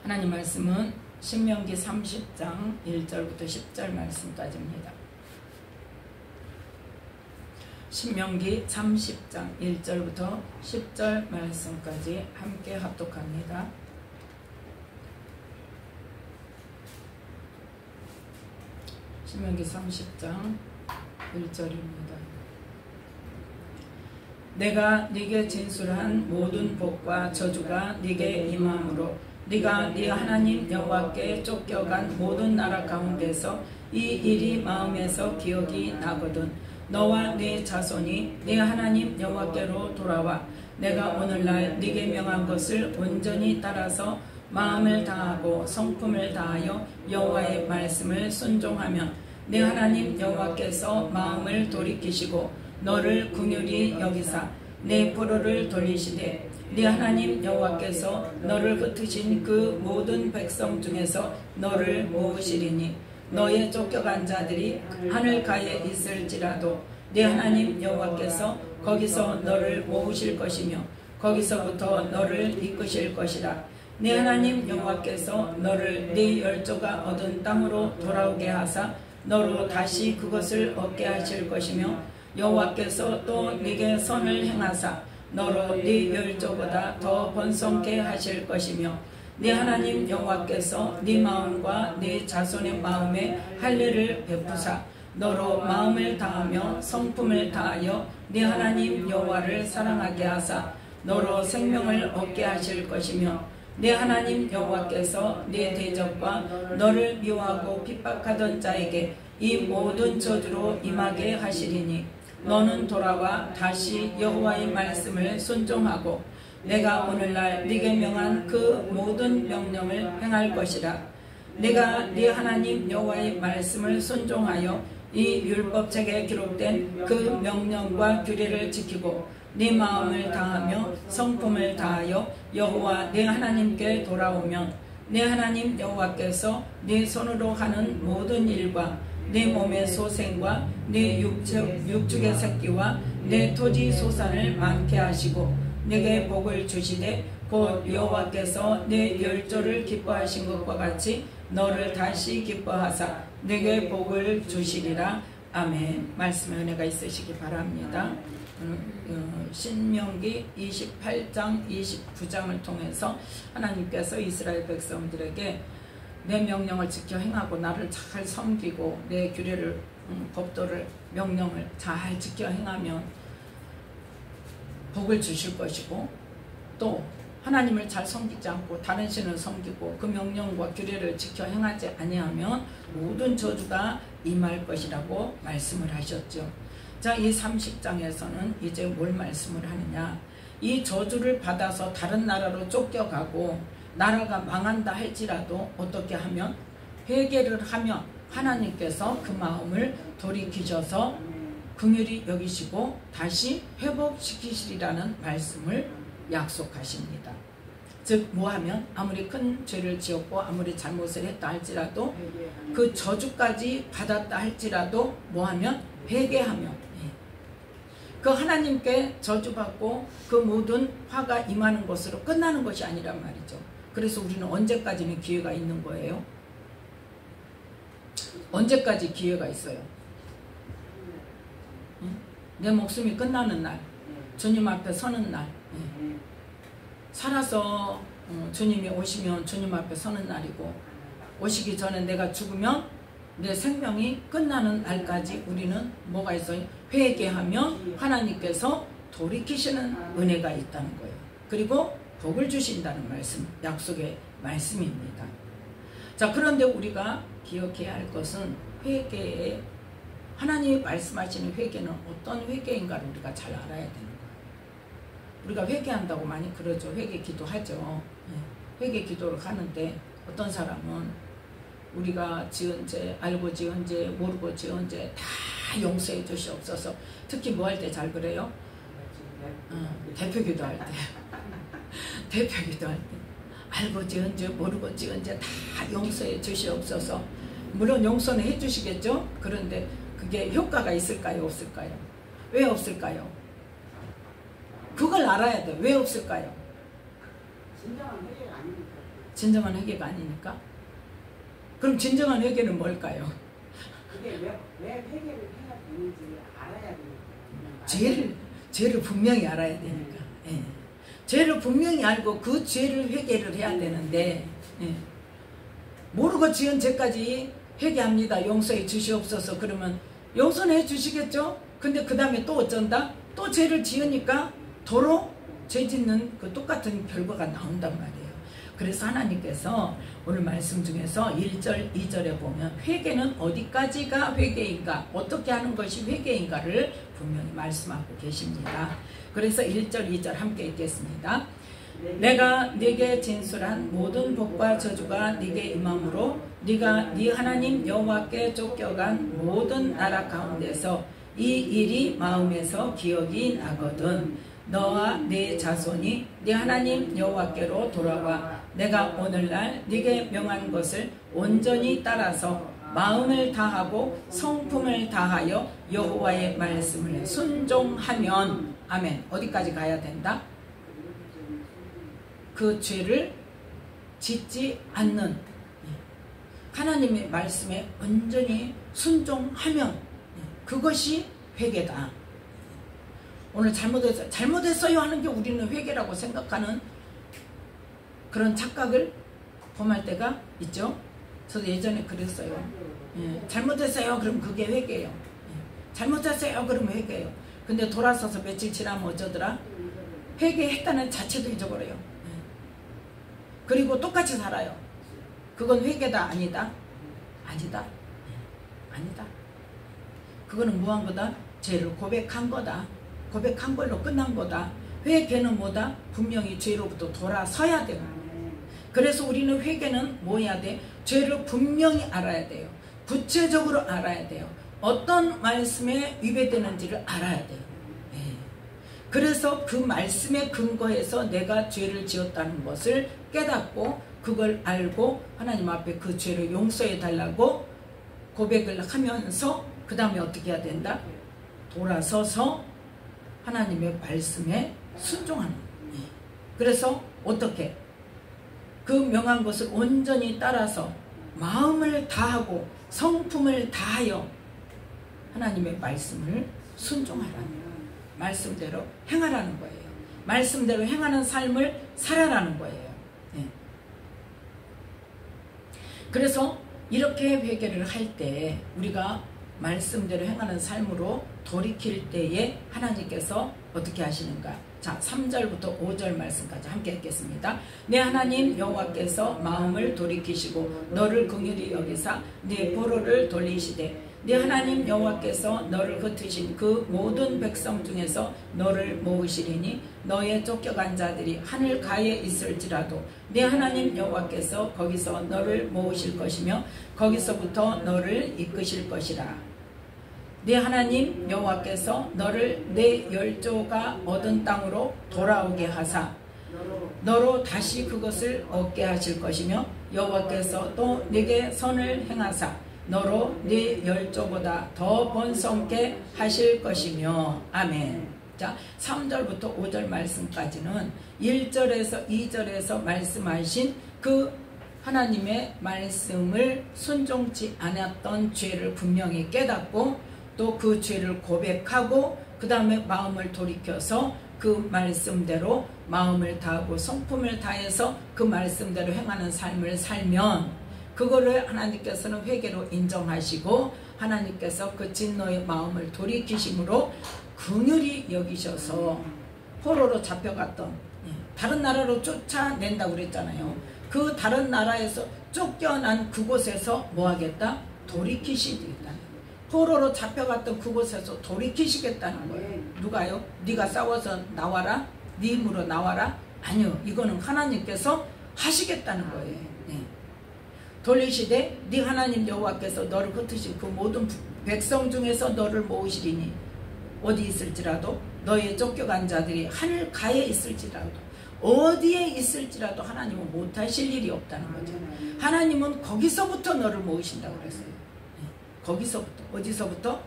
하나님 말씀은 신명기 30장 1절부터 10절 말씀까지입니다. 신명기 30장 1절부터 10절 말씀까지 함께 합독합니다. 신명기 30장 1절입니다. 내가 네게 진술한 모든 복과 저주가 네게 임함으로 네가 네 하나님 여호와께 쫓겨간 모든 나라 가운데서 이 일이 마음에서 기억이 나거든 너와 네 자손이 네 하나님 여호와께로 돌아와 내가 오늘날 네게 명한 것을 온전히 따라서 마음을 다하고 성품을 다하여 여호와의 말씀을 순종하면 네 하나님 여호와께서 마음을 돌이키시고 너를 긍휼히 여기사 내 포로를 돌리시되 네 하나님 여호와께서 너를 흩으신 그 모든 백성 중에서 너를 모으시리니 너의 쫓겨간 자들이 하늘가에 있을지라도 네 하나님 여호와께서 거기서 너를 모으실 것이며 거기서부터 너를 이끄실 것이라. 네 하나님 여호와께서 너를 네 열조가 얻은 땅으로 돌아오게 하사 너로 다시 그것을 얻게 하실 것이며 여호와께서 또 네게 선을 행하사 너로 네 열조보다 더 번성케 하실 것이며 네 하나님 여호와께서 네 마음과 네 자손의 마음에 할례를 베푸사 너로 마음을 다하며 성품을 다하여 네 하나님 여호와를 사랑하게 하사 너로 생명을 얻게 하실 것이며 네 하나님 여호와께서 네 대적과 너를 미워하고 핍박하던 자에게 이 모든 저주로 임하게 하시리니 너는 돌아와 다시 여호와의 말씀을 순종하고 내가 오늘날 네게 명한 그 모든 명령을 행할 것이라. 네가 네 하나님 여호와의 말씀을 순종하여 이 율법책에 기록된 그 명령과 규례를 지키고 네 마음을 다하며 성품을 다하여 여호와 네 하나님께 돌아오면 네 하나님 여호와께서 네 손으로 하는 모든 일과 네 몸의 소생과 네 육축의 새끼와 네 토지 소산을 많게 하시고 네게 복을 주시되 곧 여호와께서 네 열조를 기뻐하신 것과 같이 너를 다시 기뻐하사 네게 복을 주시리라. 아멘. 말씀의 은혜가 있으시기 바랍니다. 신명기 28장 29장을 통해서 하나님께서 이스라엘 백성들에게 내 명령을 지켜 행하고 나를 잘 섬기고 내 규례를 법도를 명령을 잘 지켜 행하면 복을 주실 것이고 또 하나님을 잘 섬기지 않고 다른 신을 섬기고 그 명령과 규례를 지켜 행하지 아니하면 모든 저주가 임할 것이라고 말씀을 하셨죠. 자, 이 30장에서는 이제 뭘 말씀을 하느냐, 이 저주를 받아서 다른 나라로 쫓겨가고 나라가 망한다 할지라도 어떻게 하면 회개를 하면 하나님께서 그 마음을 돌이키셔서 긍휼히 여기시고 다시 회복시키시리라는 말씀을 약속하십니다. 즉 뭐하면 아무리 큰 죄를 지었고 아무리 잘못을 했다 할지라도 그 저주까지 받았다 할지라도 뭐하면 회개하면 그 하나님께 저주받고 그 모든 화가 임하는 것으로 끝나는 것이 아니란 말이죠. 그래서 우리는 언제까지는 기회가 있는 거예요? 언제까지 기회가 있어요? 내 목숨이 끝나는 날, 주님 앞에 서는 날, 살아서 주님이 오시면 주님 앞에 서는 날이고 오시기 전에 내가 죽으면 내 생명이 끝나는 날까지 우리는 뭐가 있어요? 회개하면 하나님께서 돌이키시는 은혜가 있다는 거예요. 그리고 복을 주신다는 말씀, 약속의 말씀입니다. 자, 그런데 우리가 기억해야 할 것은 회개에 하나님이 말씀하시는 회개는 어떤 회개인가를 우리가 잘 알아야 되는 거예요. 우리가 회개한다고 많이 그러죠. 회개 기도하죠. 회개 기도를 하는데 어떤 사람은 우리가 지은 죄, 알고 지은 죄, 모르고 지은 죄 다 용서해 주시옵소서. 특히 뭐 할 때 잘 그래요? 대표 기도할 때. 대표 기도할 때. 알고 지은 죄, 모르고 지은 죄 다 용서해 주시옵소서. 물론 용서는 해 주시겠죠? 그런데 그게 효과가 있을까요? 없을까요? 왜 없을까요? 그걸 알아야 돼. 왜 없을까요? 진정한 회개가 아니니까. 진정한 회개가 아니니까. 그럼 진정한 회개는 뭘까요? 그게 왜 회개를 해야 되는지 알아야 되니까. 죄를 분명히 알아야 되니까. 예. 죄를 분명히 알고 그 죄를 회개를 해야 되는데, 예. 모르고 지은 죄까지 회개합니다. 용서해 주시옵소서. 그러면 용서는 해 주시겠죠? 근데 그 다음에 또 어쩐다? 또 죄를 지으니까 도로 죄 짓는 그 똑같은 결과가 나온단 말이에요. 그래서 하나님께서 오늘 말씀 중에서 1절, 2절에 보면 회개는 어디까지가 회개인가, 어떻게 하는 것이 회개인가를 분명히 말씀하고 계십니다. 그래서 1절, 2절 함께 읽겠습니다. 내가 네게 진술한 모든 복과 저주가 네게 임함으로 네가 네 하나님 여호와께 쫓겨간 모든 나라 가운데서 이 일이 마음에서 기억이 나거든 너와 네 자손이 네 하나님 여호와께로 돌아와 내가 오늘날 네게 명한 것을 온전히 따라서 마음을 다하고 성품을 다하여 여호와의 말씀을 순종하면 아멘. 어디까지 가야 된다? 그 죄를 짓지 않는 하나님의 말씀에 온전히 순종하면 그것이 회개다. 오늘 잘못했어요 하는 게 우리는 회개라고 생각하는 그런 착각을 범할 때가 있죠. 저도 예전에 그랬어요. 잘못했어요 그럼 그게 회개예요. 잘못했어요 그러면 회개예요. 근데 돌아서서 며칠 지나면 어쩌더라? 회개했다는 자체도 잊어버려요. 그리고 똑같이 살아요. 그건 회개다 아니다? 아니다. 아니다. 그거는 무한 거다? 죄를 고백한 거다. 고백한 걸로 끝난 거다. 회개는 뭐다? 분명히 죄로부터 돌아서야 돼요. 그래서 우리는 회개는 뭐 해야 돼? 죄를 분명히 알아야 돼요. 구체적으로 알아야 돼요. 어떤 말씀에 위배되는지를 알아야 돼요. 그래서 그 말씀에 근거해서 내가 죄를 지었다는 것을 깨닫고 그걸 알고 하나님 앞에 그 죄를 용서해 달라고 고백을 하면서 그 다음에 어떻게 해야 된다? 돌아서서 하나님의 말씀에 순종하는 거예요. 그래서 어떻게? 그 명한 것을 온전히 따라서 마음을 다하고 성품을 다하여 하나님의 말씀을 순종하라는 말씀대로 행하라는 거예요. 말씀대로 행하는 삶을 살아라는 거예요. 그래서 이렇게 회개를 할 때 우리가 말씀대로 행하는 삶으로 돌이킬 때에 하나님께서 어떻게 하시는가? 자, 3절부터 5절 말씀까지 함께 읽겠습니다. 내 하나님 여호와께서 마음을 돌이키시고 너를 긍휼히 여기사 네 보로를 돌리시되 네 하나님 여호와께서 너를 흩으신 그 모든 백성 중에서 너를 모으시리니 너의 쫓겨간 자들이 하늘 가에 있을지라도 네 하나님 여호와께서 거기서 너를 모으실 것이며 거기서부터 너를 이끄실 것이라. 네 하나님 여호와께서 너를 내 열조가 얻은 땅으로 돌아오게 하사 너로 다시 그것을 얻게 하실 것이며 여호와께서 또 네게 선을 행하사 너로 네 열조보다 더 번성케 하실 것이며 아멘. 자, 3절부터 5절 말씀까지는 1절에서 2절에서 말씀하신 그 하나님의 말씀을 순종치 않았던 죄를 분명히 깨닫고 또 그 죄를 고백하고 그 다음에 마음을 돌이켜서 그 말씀대로 마음을 다하고 성품을 다해서 그 말씀대로 행하는 삶을 살면 그거를 하나님께서는 회개로 인정하시고 하나님께서 그 진노의 마음을 돌이키심으로 긍휼히 여기셔서 포로로 잡혀갔던 다른 나라로 쫓아낸다고 그랬잖아요. 그 다른 나라에서 쫓겨난 그곳에서 뭐 하겠다? 돌이키시겠다. 포로로 잡혀갔던 그곳에서 돌이키시겠다는 거예요. 누가요? 네가 싸워서 나와라? 네 힘으로 나와라? 아니요. 이거는 하나님께서 하시겠다는 거예요. 돌리시되 네 하나님 여호와께서 너를 흩으신 그 모든 백성 중에서 너를 모으시리니 어디 있을지라도 너의 쫓겨간 자들이 하늘 가에 있을지라도 어디에 있을지라도 하나님은 못하실 일이 없다는 거죠. 하나님은 거기서부터 너를 모으신다고 그랬어요. 거기서부터 어디서부터?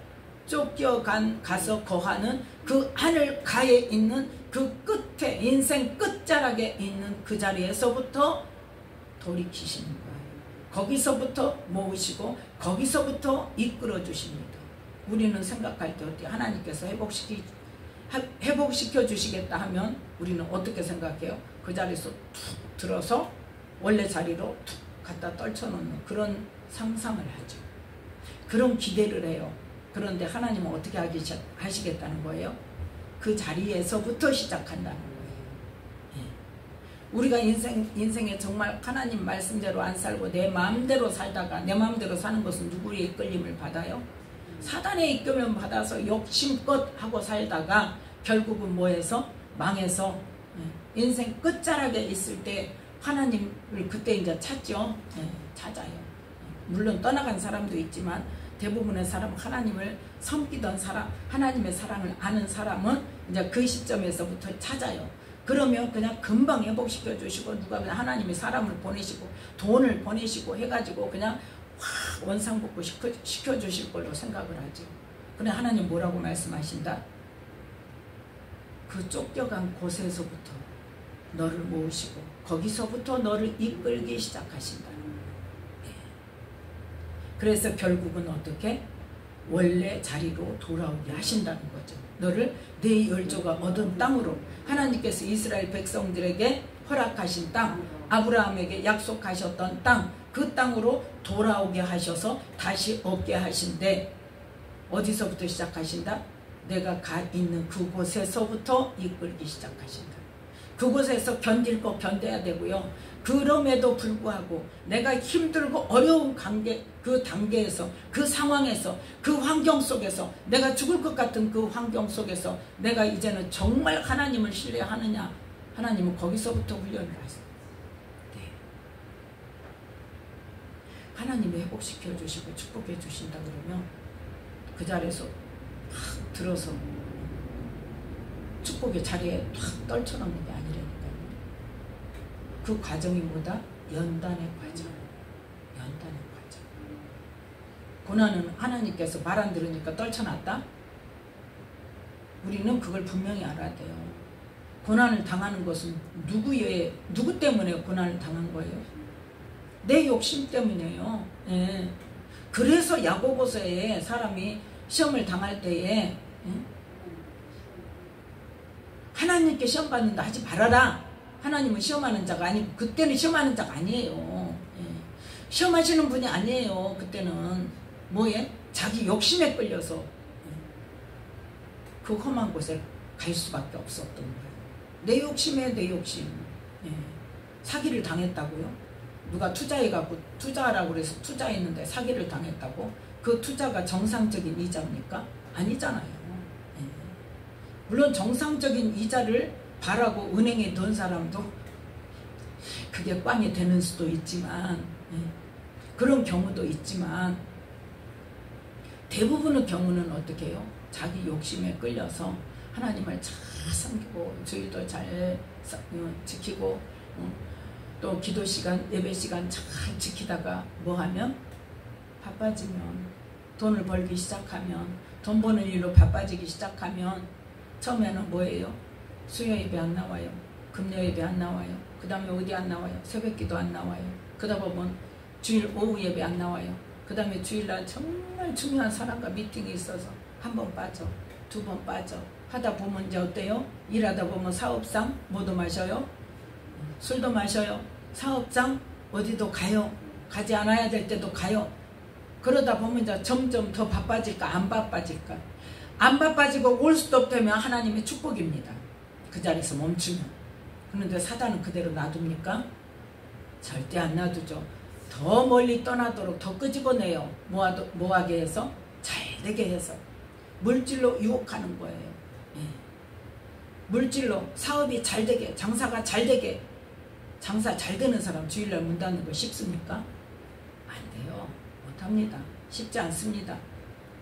쫓겨간 가서 거하는 그 하늘 가에 있는 그 끝에 인생 끝자락에 있는 그 자리에서부터 돌이키시는 거예요. 거기서부터 모으시고 거기서부터 이끌어 주십니다. 우리는 생각할 때 어떻게 하나님께서 회복시켜 주시겠다 하면 우리는 어떻게 생각해요? 그 자리에서 툭 들어서 원래 자리로 툭 갖다 떨쳐놓는 그런 상상을 하죠. 그런 기대를 해요. 그런데 하나님은 어떻게 하시겠다는 거예요? 그 자리에서부터 시작한다는 거예요. 우리가 인생에 정말 하나님 말씀대로 안 살고 내 마음대로 살다가 내 마음대로 사는 것은 누구의 이끌림을 받아요? 사단의 이끌림 받아서 욕심껏 하고 살다가 결국은 뭐해서? 망해서 인생 끝자락에 있을 때 하나님을 그때 이제 찾죠. 찾아요. 물론 떠나간 사람도 있지만 대부분의 사람은 하나님을 섬기던 사람, 하나님의 사랑을 아는 사람은 이제 그 시점에서부터 찾아요. 그러면 그냥 금방 회복시켜 주시고 누가 그냥 하나님이 사람을 보내시고 돈을 보내시고 해가지고 그냥 확 원상복구 시켜 주실 걸로 생각을 하죠. 그런데 하나님 뭐라고 말씀하신다? 그 쫓겨간 곳에서부터 너를 모으시고 거기서부터 너를 이끌기 시작하신다. 그래서 결국은 어떻게? 원래 자리로 돌아오게 하신다는 거죠. 너를 내 열조가 얻은 땅으로 하나님께서 이스라엘 백성들에게 허락하신 땅, 아브라함에게 약속하셨던 땅, 그 땅으로 돌아오게 하셔서 다시 얻게 하신데 어디서부터 시작하신다? 내가 가 있는 그곳에서부터 이끌기 시작하신다. 그곳에서 견딜 거 견뎌야 되고요. 그럼에도 불구하고 내가 힘들고 어려운 그 단계에서 그 상황에서 그 환경 속에서 내가 죽을 것 같은 그 환경 속에서 내가 이제는 정말 하나님을 신뢰하느냐, 하나님은 거기서부터 훈련을 하세요. 네. 하나님이 회복시켜 주시고 축복해 주신다 그러면 그 자리에서 확 들어서 축복의 자리에 확 떨쳐놓는 게 아니라니까요. 그 과정이 뭐다? 연단의 과정. 연단의 과정. 고난은 하나님께서 말 안 들으니까 떨쳐놨다? 우리는 그걸 분명히 알아야 돼요. 고난을 당하는 것은 누구 때문에 고난을 당한 거예요? 내 욕심 때문이에요. 예. 그래서 야고보서에 사람이 시험을 당할 때에 하나님께 시험 받는다 하지 말아라. 하나님은 시험하는 자가 아니고 그때는 시험하는 자가 아니에요. 시험하시는 분이 아니에요. 그때는 뭐에? 자기 욕심에 끌려서 그 험한 곳에 갈 수밖에 없었던 거예요. 내 욕심에 내 욕심. 사기를 당했다고요? 누가 투자해갖고 투자하라고 그래서 투자했는데 사기를 당했다고? 그 투자가 정상적인 이자입니까? 아니잖아요. 물론 정상적인 이자를 바라고 은행에 넣은 사람도 그게 꽝이 되는 수도 있지만 그런 경우도 있지만 대부분의 경우는 어떻게 해요? 자기 욕심에 끌려서 하나님을 잘 섬기고 주일도 잘 지키고 또 기도 시간, 예배 시간 잘 지키다가 뭐하면? 바빠지면 돈을 벌기 시작하면 돈 버는 일로 바빠지기 시작하면 처음에는 뭐예요? 수요 예배 안 나와요. 금요 예배 안 나와요. 그 다음에 어디 안 나와요? 새벽기도 안 나와요. 그러다 보면 주일 오후 예배 안 나와요. 그 다음에 주일날 정말 중요한 사람과 미팅이 있어서 한 번 빠져, 두 번 빠져 하다 보면 이제 어때요? 일하다 보면 사업상 뭐도 마셔요? 술도 마셔요. 사업상 어디도 가요. 가지 않아야 될 때도 가요. 그러다 보면 이제 점점 더 바빠질까 안 바빠질까? 안 바빠지고 올 수도 없다면 하나님의 축복입니다. 그 자리에서 멈추면. 그런데 사단은 그대로 놔둡니까? 절대 안 놔두죠. 더 멀리 떠나도록 더 끄집어내요. 뭐하게 해서? 잘되게 해서. 물질로 유혹하는 거예요. 예. 물질로 사업이 잘되게, 장사가 잘되게. 장사 잘되는 사람 주일날 문 닫는 거 쉽습니까? 안 돼요. 못합니다. 쉽지 않습니다.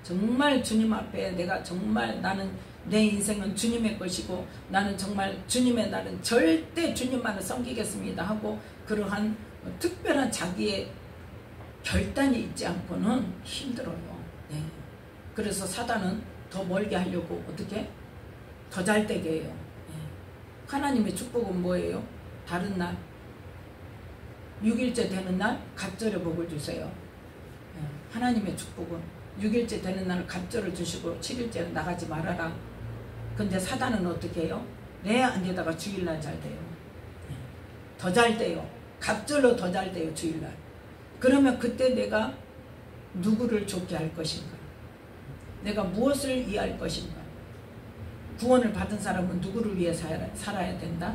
정말 주님 앞에 내가 정말 나는 내 인생은 주님의 것이고 나는 정말 주님의 날은 절대 주님만을 섬기겠습니다 하고 그러한 특별한 자기의 결단이 있지 않고는 힘들어요. 네. 그래서 사단은 더 멀게 하려고 어떻게? 더 잘되게 해요. 네. 하나님의 축복은 뭐예요? 다른 날 6일째 되는 날 갑절의 복을 주세요. 하나님의 축복은 6일째 되는 날 갑절을 주시고 7일째는 나가지 말아라. 근데 사단은 어떻게 해요? 내 안에다가 주일날 잘 돼요. 더 잘 돼요. 갑절로 더 잘 돼요. 주일날. 그러면 그때 내가 누구를 좋게 할 것인가? 내가 무엇을 위할 것인가? 구원을 받은 사람은 누구를 위해 살아야 된다?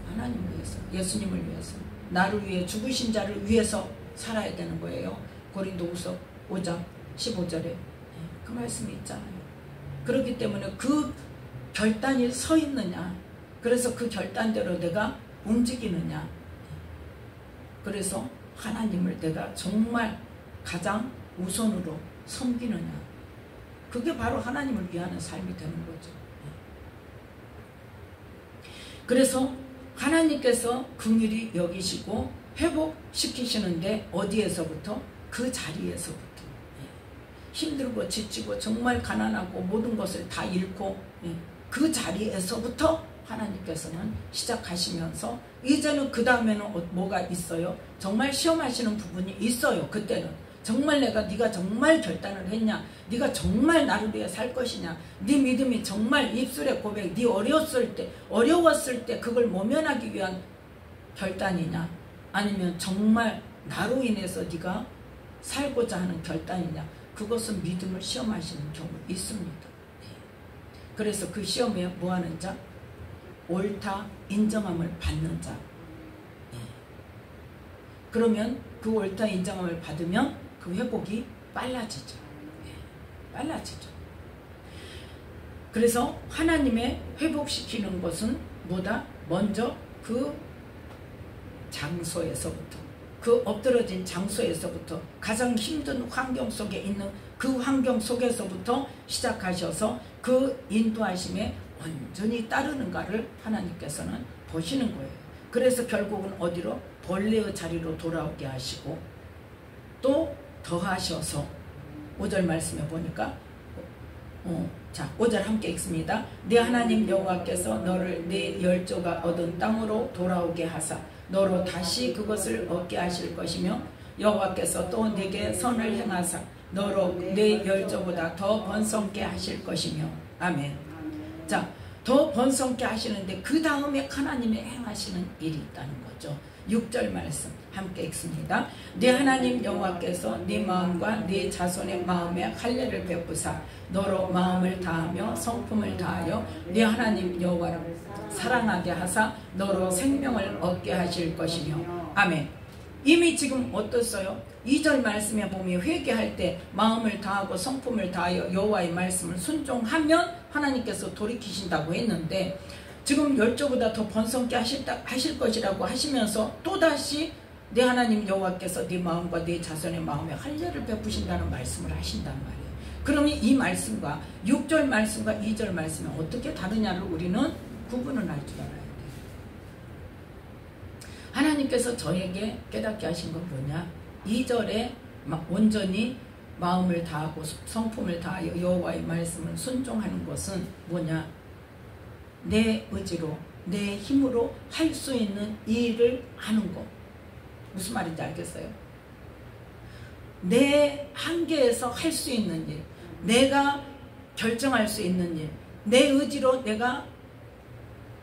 하나님을 위해서, 예수님을 위해서, 나를 위해 죽으신 자를 위해서 살아야 되는 거예요. 고린도후서 5장 15절에 그 말씀이 있잖아요. 그렇기 때문에 그 결단이 서 있느냐, 그래서 그 결단대로 내가 움직이느냐, 그래서 하나님을 내가 정말 가장 우선으로 섬기느냐, 그게 바로 하나님을 위하는 삶이 되는 거죠. 그래서 하나님께서 긍휼히 여기시고 회복시키시는데 어디에서부터? 그 자리에서부터. 힘들고 지치고 정말 가난하고 모든 것을 다 잃고 그 자리에서부터 하나님께서는 시작하시면서 이제는 그 다음에는 뭐가 있어요? 정말 시험하시는 부분이 있어요. 그때는 정말 네가 정말 결단을 했냐, 네가 정말 나를 위해 살 것이냐, 네 믿음이 정말 입술의 고백, 네 어려웠을 때 그걸 모면하기 위한 결단이냐, 아니면 정말 나로 인해서 네가 살고자 하는 결단이냐, 그것은 믿음을 시험하시는 경우 있습니다. 그래서 그 시험에 뭐하는 자? 옳다 인정함을 받는 자. 그러면 그 옳다 인정함을 받으면 그 회복이 빨라지죠. 빨라지죠. 그래서 하나님의 회복시키는 것은 뭐다? 먼저 그 장소에서부터, 그 엎드러진 장소에서부터, 가장 힘든 환경 속에 있는 그 환경 속에서부터 시작하셔서 그 인도하심에 완전히 따르는가를 하나님께서는 보시는 거예요. 그래서 결국은 어디로? 본래의 자리로 돌아오게 하시고 또 더하셔서 5절 말씀에 보니까 자 5절 함께 읽습니다. 네 하나님 여호와께서 너를 네 열조가 얻은 땅으로 돌아오게 하사 너로 다시 그것을 얻게 하실 것이며 여호와께서 또 네게 선을 행하사 너로 네 열조보다 더 번성케 하실 것이며. 아멘. 자, 더 번성케 하시는데 그 다음에 하나님의 행하시는 일이 있다는 거죠. 6절 말씀 함께 읽습니다. 네 하나님 여호와께서 네 마음과 네 자손의 마음에 할례를 베푸사 너로 마음을 다하며 성품을 다하여 네 하나님 여호와를 사랑하게 하사 너로 생명을 얻게 하실 것이며. 아멘. 이미 지금 어떻어요? 2절 말씀에 보면 회개할 때 마음을 다하고 성품을 다하여 여호와의 말씀을 순종하면 하나님께서 돌이키신다고 했는데, 지금 열조보다 더 번성케 하실 것이라고 하시면서 또다시 내 하나님 여호와께서 네 마음과 네 자손의 마음에 할례를 베푸신다는 말씀을 하신단 말이에요. 그러면 이 말씀과 6절 말씀과 2절 말씀이 어떻게 다르냐를 우리는 구분을 할 줄 알아야 돼요. 하나님께서 저에게 깨닫게 하신 건 뭐냐? 2절에 온전히 마음을 다하고 성품을 다하여 여호와의 말씀을 순종하는 것은 뭐냐? 내 의지로 내 힘으로 할 수 있는 일을 하는 것. 무슨 말인지 알겠어요? 내 한계에서 할 수 있는 일, 내가 결정할 수 있는 일, 내 의지로 내가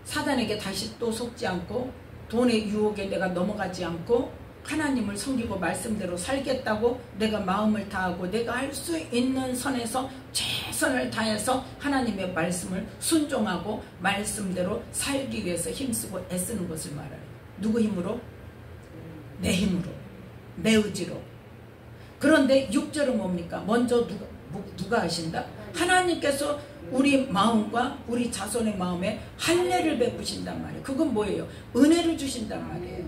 사단에게 다시 또 속지 않고 돈의 유혹에 내가 넘어가지 않고 하나님을 섬기고 말씀대로 살겠다고 내가 마음을 다하고 내가 할 수 있는 선에서 최선을 다해서 하나님의 말씀을 순종하고 말씀대로 살기 위해서 힘쓰고 애쓰는 것을 말해요. 누구 힘으로? 내 힘으로, 내 의지로. 그런데 6절은 뭡니까? 먼저 누가 하신다? 하나님께서 우리 마음과 우리 자손의 마음에 할례를 베푸신단 말이에요. 그건 뭐예요? 은혜를 주신단 말이에요.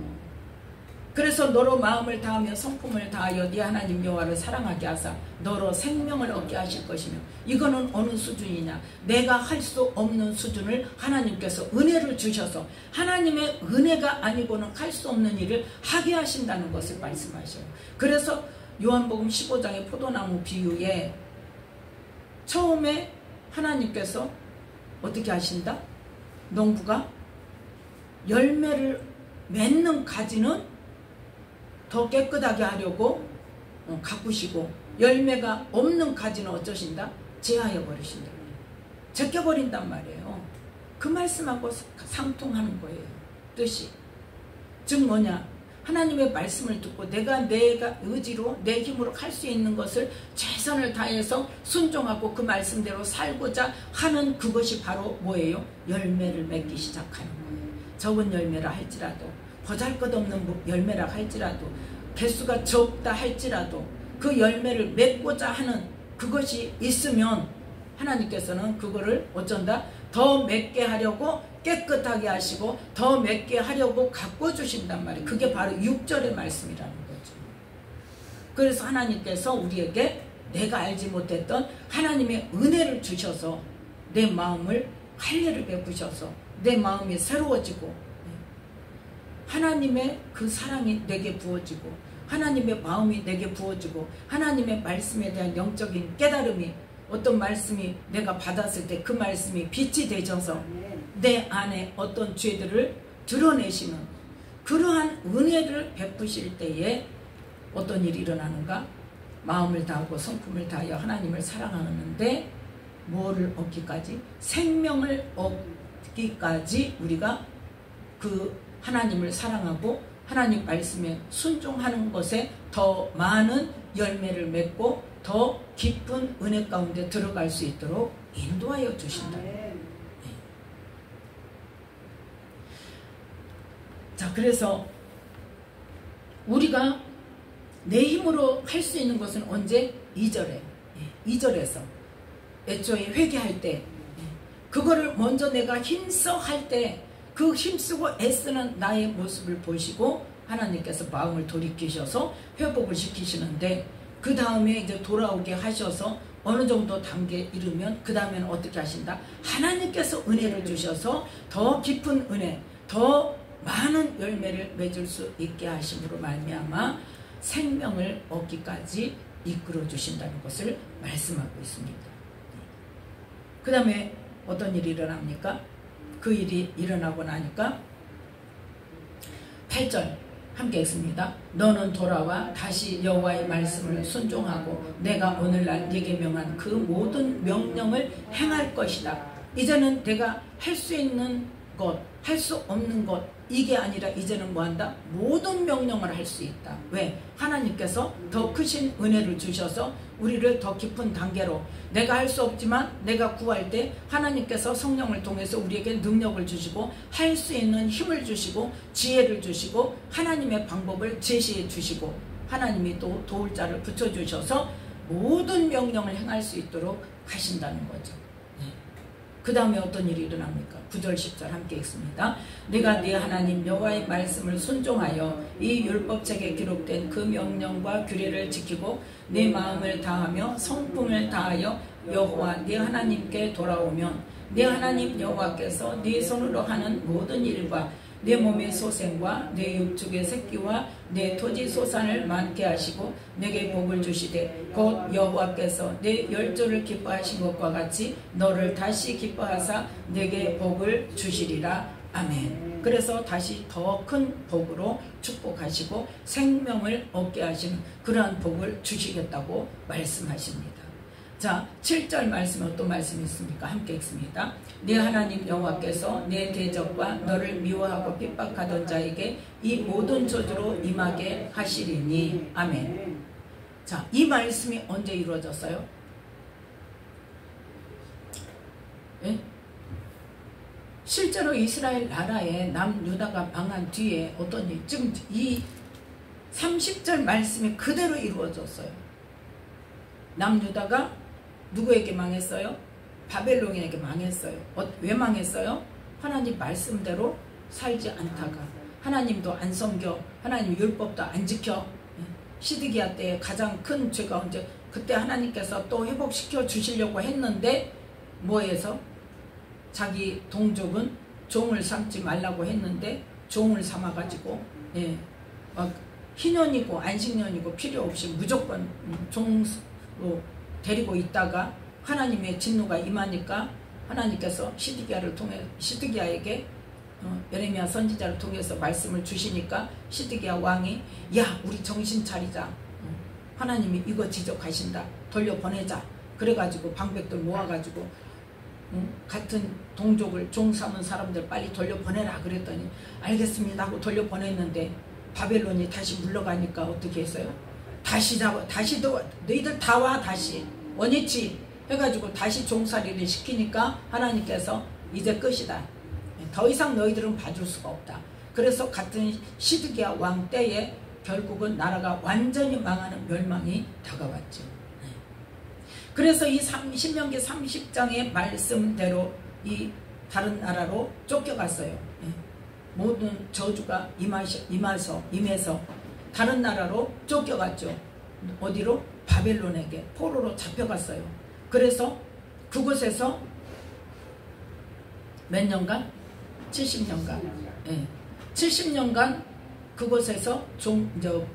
그래서 너로 마음을 다하며 성품을 다하여 네 하나님 여호와를 사랑하게 하사 너로 생명을 얻게 하실 것이며. 이거는 어느 수준이냐? 내가 할 수 없는 수준을 하나님께서 은혜를 주셔서 하나님의 은혜가 아니고는 할 수 없는 일을 하게 하신다는 것을 말씀하셔요. 그래서 요한복음 15장의 포도나무 비유에 처음에 하나님께서 어떻게 하신다? 농부가 열매를 맺는 가지는 더 깨끗하게 하려고 가꾸시고 열매가 없는 가지는 어쩌신다? 제하여 버리신다. 제껴버린단 말이에요. 그 말씀하고 상통하는 거예요. 뜻이. 즉 뭐냐? 하나님의 말씀을 듣고 내가 의지로 내 힘으로 할 수 있는 것을 최선을 다해서 순종하고 그 말씀대로 살고자 하는 그것이 바로 뭐예요? 열매를 맺기 시작하는 거예요. 적은 열매라 할지라도 보잘것없는 열매라 할지라도 개수가 적다 할지라도 그 열매를 맺고자 하는 그것이 있으면 하나님께서는 그거를 어쩐다? 더 맺게 하려고 깨끗하게 하시고 더 맺게 하려고 가꿔주신단 말이에요. 그게 바로 6절의 말씀이라는 거죠. 그래서 하나님께서 우리에게 내가 알지 못했던 하나님의 은혜를 주셔서 내 마음을 할례를 베푸셔서 내 마음이 새로워지고 하나님의 그 사랑이 내게 부어지고 하나님의 마음이 내게 부어지고 하나님의 말씀에 대한 영적인 깨달음이 어떤 말씀이 내가 받았을 때 그 말씀이 빛이 되셔서 내 안에 어떤 죄들을 드러내시는 그러한 은혜를 베푸실 때에 어떤 일이 일어나는가? 마음을 다하고 성품을 다하여 하나님을 사랑하는데 뭐를 얻기까지? 생명을 얻기까지 우리가 그 하나님을 사랑하고 하나님 말씀에 순종하는 것에 더 많은 열매를 맺고 더 깊은 은혜 가운데 들어갈 수 있도록 인도하여 주신다. 자, 그래서 우리가 내 힘으로 할 수 있는 것은 언제? 2절에 2절에서 애초에 회개할 때 그거를 먼저 내가 힘써 할 때 그 힘쓰고 애쓰는 나의 모습을 보시고 하나님께서 마음을 돌이키셔서 회복을 시키시는데 그 다음에 이제 돌아오게 하셔서 어느 정도 단계에 이르면 그 다음에는 어떻게 하신다? 하나님께서 은혜를 주셔서 더 깊은 은혜, 더 많은 열매를 맺을 수 있게 하심으로 말미암아 생명을 얻기까지 이끌어 주신다는 것을 말씀하고 있습니다. 그 다음에 어떤 일이 일어납니까? 그 일이 일어나고 나니까 8절 함께 읽습니다. 너는 돌아와 다시 여호와의 말씀을 순종하고 내가 오늘날 네게 명한 그 모든 명령을 행할 것이다. 이제는 내가 할 수 있는 것, 할 수 없는 것 이게 아니라 이제는 뭐한다? 모든 명령을 할 수 있다. 왜? 하나님께서 더 크신 은혜를 주셔서 우리를 더 깊은 단계로 내가 할 수 없지만 내가 구할 때 하나님께서 성령을 통해서 우리에게 능력을 주시고 할 수 있는 힘을 주시고 지혜를 주시고 하나님의 방법을 제시해 주시고 하나님이 또 도울 자를 붙여주셔서 모든 명령을 행할 수 있도록 하신다는 거죠. 그 다음에 어떤 일이 일어납니까? 9절 10절 함께 읽습니다. 네가 네 하나님 여호와의 말씀을 순종하여 이 율법책에 기록된 그 명령과 규례를 지키고 네 마음을 다하며 성품을 다하여 여호와 네 하나님께 돌아오면 네 하나님 여호와께서 네 손으로 하는 모든 일과 내 몸의 소생과 내 육축의 새끼와 내 토지 소산을 많게 하시고 내게 복을 주시되 곧 여호와께서 내 열조를 기뻐하신 것과 같이 너를 다시 기뻐하사 내게 복을 주시리라. 아멘. 그래서 다시 더 큰 복으로 축복하시고 생명을 얻게 하시는 그러한 복을 주시겠다고 말씀하십니다. 자, 7절 말씀에 어떤 말씀이 있습니까? 함께 읽습니다. 네 하나님 여호와께서 내 대적과 너를 미워하고 핍박하던 자에게 이 모든 저주로 임하게 하시리니. 아멘. 자, 이 말씀이 언제 이루어졌어요? 예? 실제로 이스라엘 나라의 남유다가 망한 뒤에 어떤 일, 지금 이 30절 말씀이 그대로 이루어졌어요. 남유다가 누구에게 망했어요? 바벨론에게 망했어요. 왜 망했어요? 하나님 말씀대로 살지 않다가 하나님도 안 섬겨 하나님 율법도 안 지켜. 시드기야 때 가장 큰 죄가 언제? 그때 하나님께서 또 회복시켜 주시려고 했는데 뭐해서? 자기 동족은 종을 삼지 말라고 했는데 종을 삼아가지고 막 희년이고 안식년이고 필요 없이 무조건 종으로 데리고 있다가 하나님의 진노가 임하니까 하나님께서 시드기야를 통해 시드기야에게 예레미야 선지자를 통해서 말씀을 주시니까 시드기야 왕이 야 우리 정신 차리자. 하나님이 이거 지적하신다. 돌려보내자. 그래가지고 방백들 모아가지고 같은 동족을 종 삼은 사람들 빨리 돌려보내라 그랬더니 알겠습니다 하고 돌려보냈는데 바벨론이 다시 물러가니까 어떻게 했어요? 다시 너희들 다 와 다시 원위치 해가지고 다시 종살이를 시키니까 하나님께서 이제 끝이다. 더 이상 너희들은 봐줄 수가 없다. 그래서 같은 시드기야 왕 때에 결국은 나라가 완전히 망하는 멸망이 다가왔죠. 그래서 이 신명기 30장의 말씀대로 이 다른 나라로 쫓겨갔어요. 모든 저주가 임해서 다른 나라로 쫓겨갔죠. 어디로? 바벨론에게 포로로 잡혀갔어요. 그래서 그곳에서 몇 년간? 70년간 70년간 그곳에서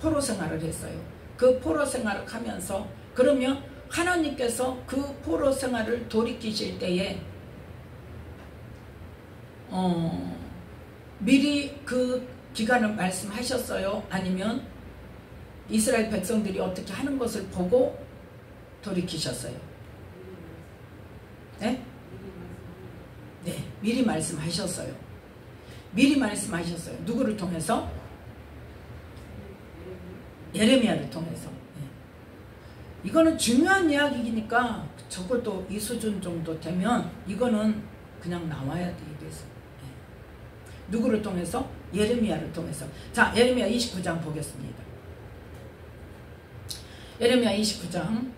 포로 생활을 했어요. 그 포로 생활을 하면서 그러면 하나님께서 그 포로 생활을 돌이키실 때에 미리 그 기간을 말씀하셨어요? 아니면 이스라엘 백성들이 어떻게 하는 것을 보고 돌이키셨어요? 네? 네, 미리 말씀하셨어요. 미리 말씀하셨어요. 누구를 통해서? 예레미야를 통해서. 네. 이거는 중요한 이야기니까 적어도 이 수준 정도 되면 이거는 그냥 나와야 돼. 이래서. 네. 누구를 통해서? 예레미야를 통해서. 자, 예레미야 29장 보겠습니다. 예레미야 29장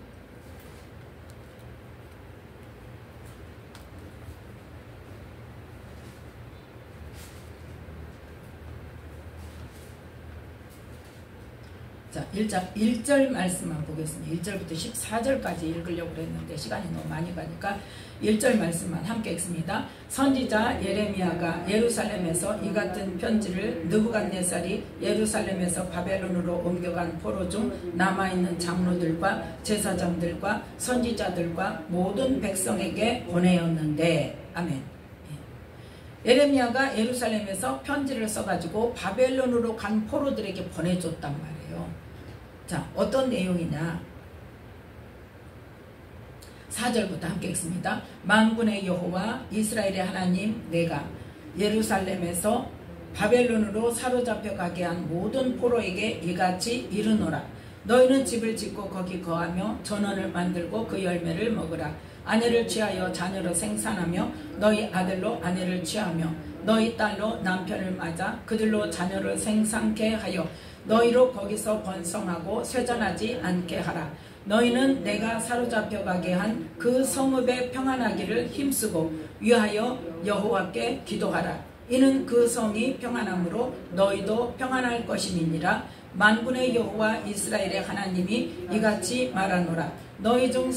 자, 1절 말씀만 보겠습니다. 1절부터 14절까지 읽으려고 그랬는데 시간이 너무 많이 가니까 1절 말씀만 함께 읽습니다. 선지자 예레미야가 예루살렘에서 이 같은 편지를 느부갓네살이 예루살렘에서 바벨론으로 옮겨간 포로 중 남아있는 장로들과 제사장들과 선지자들과 모든 백성에게 보내었는데 아멘. 예레미야가 예루살렘에서 편지를 써가지고 바벨론으로 간 포로들에게 보내줬단 말이에요. 자, 어떤 내용이냐? 4절부터 함께 읽습니다. 만군의 여호와 이스라엘의 하나님 내가 예루살렘에서 바벨론으로 사로잡혀 가게 한 모든 포로에게 이같이 이르노라. 너희는 집을 짓고 거기 거하며 전원을 만들고 그 열매를 먹으라. 아내를 취하여 자녀로 생산하며 너희 아들로 아내를 취하며 너희 딸로 남편을 맞아 그들로 자녀를 생산케 하여 너희로 거기서 번성하고 쇠잔하지 않게 하라. 너희는 내가 사로잡혀 가게 한 그 성읍에 평안하기를 힘쓰고 위하여 여호와께 기도하라. 이는 그 성이 평안함으로 너희도 평안할 것임이니라. 만군의 여호와 이스라엘의 하나님이 이같이 말하노라. 너희 중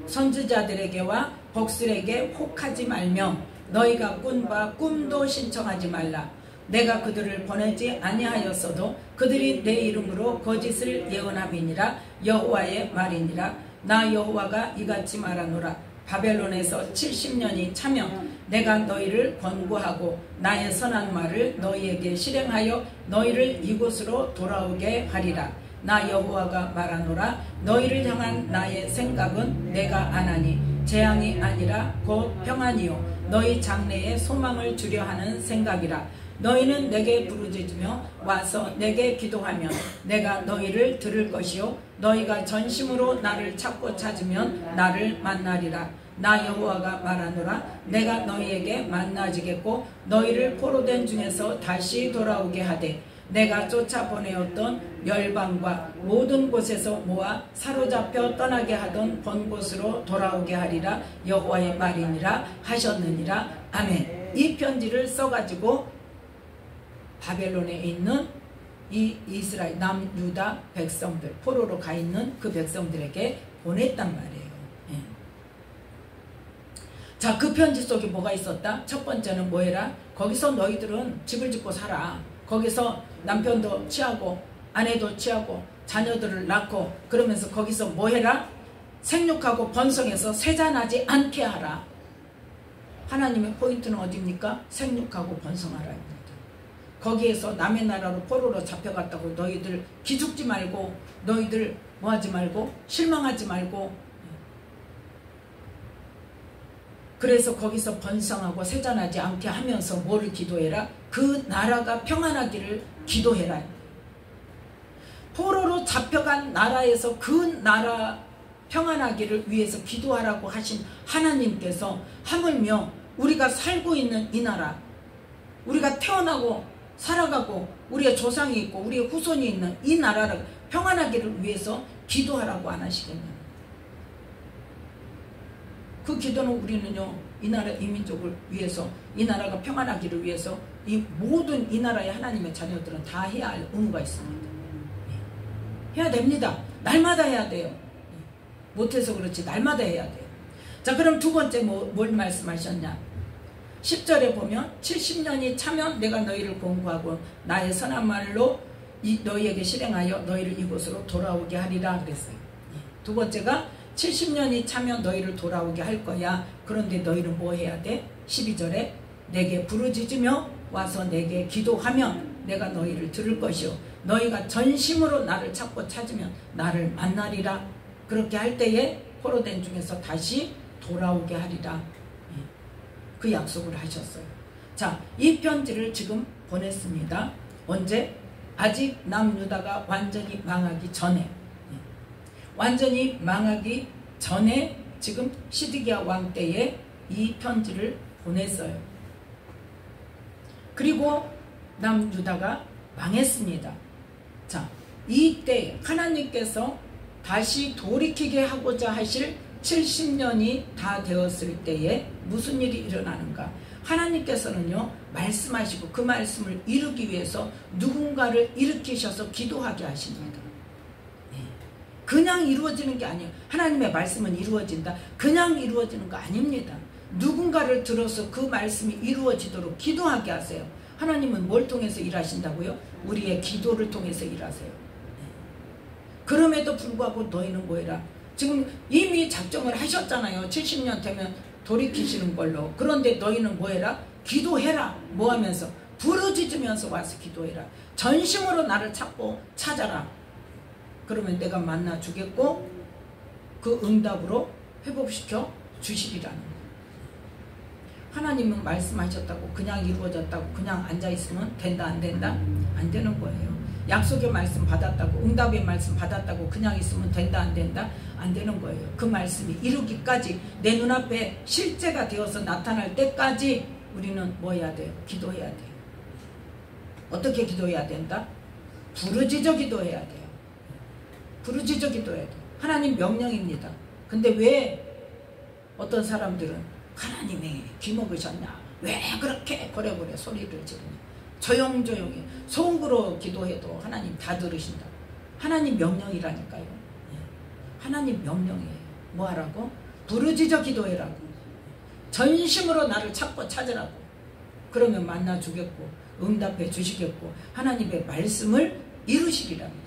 선지자들에게와 복술에게 혹하지 말며 너희가 꾼 바 꿈도 신청하지 말라. 내가 그들을 보내지 아니하였어도 그들이 내 이름으로 거짓을 예언함이니라. 여호와의 말이니라. 나 여호와가 이같이 말하노라. 바벨론에서 70년이 차면 내가 너희를 권고하고 나의 선한 말을 너희에게 실행하여 너희를 이곳으로 돌아오게 하리라. 나 여호와가 말하노라. 너희를 향한 나의 생각은 내가 안하니 재앙이 아니라 곧 평안이요 너희 장래에 소망을 주려 하는 생각이라. 너희는 내게 부르짖으며 와서 내게 기도하면 내가 너희를 들을 것이요 너희가 전심으로 나를 찾고 찾으면 나를 만나리라. 나 여호와가 말하노라. 내가 너희에게 만나지겠고 너희를 포로된 중에서 다시 돌아오게 하되 내가 쫓아보내었던 열방과 모든 곳에서 모아 사로잡혀 떠나게 하던 본 곳으로 돌아오게 하리라. 여호와의 말이니라 하셨느니라. 아멘. 이 편지를 써가지고 바벨론에 있는 이 이스라엘 남유다 백성들, 포로로 가 있는 그 백성들에게 보냈단 말이에요. 예. 자, 그 편지 속에 뭐가 있었다? 첫 번째는 뭐해라? 거기서 너희들은 집을 짓고 살아. 거기서 남편도 취하고 아내도 취하고 자녀들을 낳고 그러면서 거기서 뭐해라? 생육하고 번성해서 세잔하지 않게 하라. 하나님의 포인트는 어디입니까? 생육하고 번성하라입니다. 거기에서 남의 나라로 포로로 잡혀갔다고 너희들 기죽지 말고, 너희들 뭐하지 말고, 실망하지 말고, 그래서 거기서 번성하고 세잔하지 않게 하면서 뭐를 기도해라? 그 나라가 평안하기를 기도해라. 포로로 잡혀간 나라에서 그 나라 평안하기를 위해서 기도하라고 하신 하나님께서 하물며 우리가 살고 있는 이 나라, 우리가 태어나고 살아가고 우리의 조상이 있고 우리의 후손이 있는 이 나라를 평안하기를 위해서 기도하라고 안 하시겠냐. 그 기도는 우리는요, 이 나라 이 민족을 위해서, 이 나라가 평안하기를 위해서 이 모든 이 나라의 하나님의 자녀들은 다 해야 할 의무가 있습니다. 해야 됩니다. 날마다 해야 돼요. 못해서 그렇지 날마다 해야 돼요. 자, 그럼 두 번째 뭘 말씀하셨냐. 10절에 보면 70년이 차면 내가 너희를 공부하고 나의 선한 말로 너희에게 실행하여 너희를 이곳으로 돌아오게 하리라 그랬어요. 두 번째가 70년이 차면 너희를 돌아오게 할 거야. 그런데 너희는 뭐 해야 돼? 12절에 내게 부르짖으며 와서 내게 기도하면 내가 너희를 들을 것이요 너희가 전심으로 나를 찾고 찾으면 나를 만나리라. 그렇게 할 때에 포로된 중에서 다시 돌아오게 하리라. 그 약속을 하셨어요. 자, 이 편지를 지금 보냈습니다. 언제? 아직 남유다가 완전히 망하기 전에, 완전히 망하기 전에 지금 시드기야 왕 때에 이 편지를 보냈어요. 그리고 남유다가 망했습니다. 자, 이때 하나님께서 다시 돌이키게 하고자 하실 70년이 다 되었을 때에 무슨 일이 일어나는가? 하나님께서는요, 말씀하시고 그 말씀을 이루기 위해서 누군가를 일으키셔서 기도하게 하십니다. 그냥 이루어지는 게 아니에요. 하나님의 말씀은 이루어진다. 그냥 이루어지는 거 아닙니다. 누군가를 들어서 그 말씀이 이루어지도록 기도하게 하세요. 하나님은 뭘 통해서 일하신다고요? 우리의 기도를 통해서 일하세요. 그럼에도 불구하고 너희는 뭐해라? 지금 이미 작정을 하셨잖아요. 70년 되면 돌이키시는 걸로. 그런데 너희는 뭐해라? 기도해라. 뭐 하면서? 부르짖으면서 와서 기도해라. 전심으로 나를 찾고 찾아라. 그러면 내가 만나 주겠고 그 응답으로 회복시켜 주시리라는 거예요. 하나님은 말씀하셨다고 그냥 이루어졌다고 그냥 앉아있으면 된다 안 된다? 안 되는 거예요. 약속의 말씀 받았다고 응답의 말씀 받았다고 그냥 있으면 된다 안 된다? 안 되는 거예요. 그 말씀이 이루기까지 내 눈앞에 실제가 되어서 나타날 때까지 우리는 뭐 해야 돼요? 기도해야 돼요. 어떻게 기도해야 된다? 부르짖어 기도해야 돼요. 부르짖어 기도해야 돼요. 하나님 명령입니다. 근데 왜 어떤 사람들은 하나님이 귀먹으셨냐? 왜 그렇게 버려버려 소리를 지르냐? 조용조용히 속으로 기도해도 하나님 다 들으신다. 하나님 명령이라니까요. 하나님 명령이에요. 뭐 하라고? 부르짖어 기도해라고. 전심으로 나를 찾고 찾으라고. 그러면 만나 주겠고 응답해 주시겠고 하나님의 말씀을 이루시리랍니다.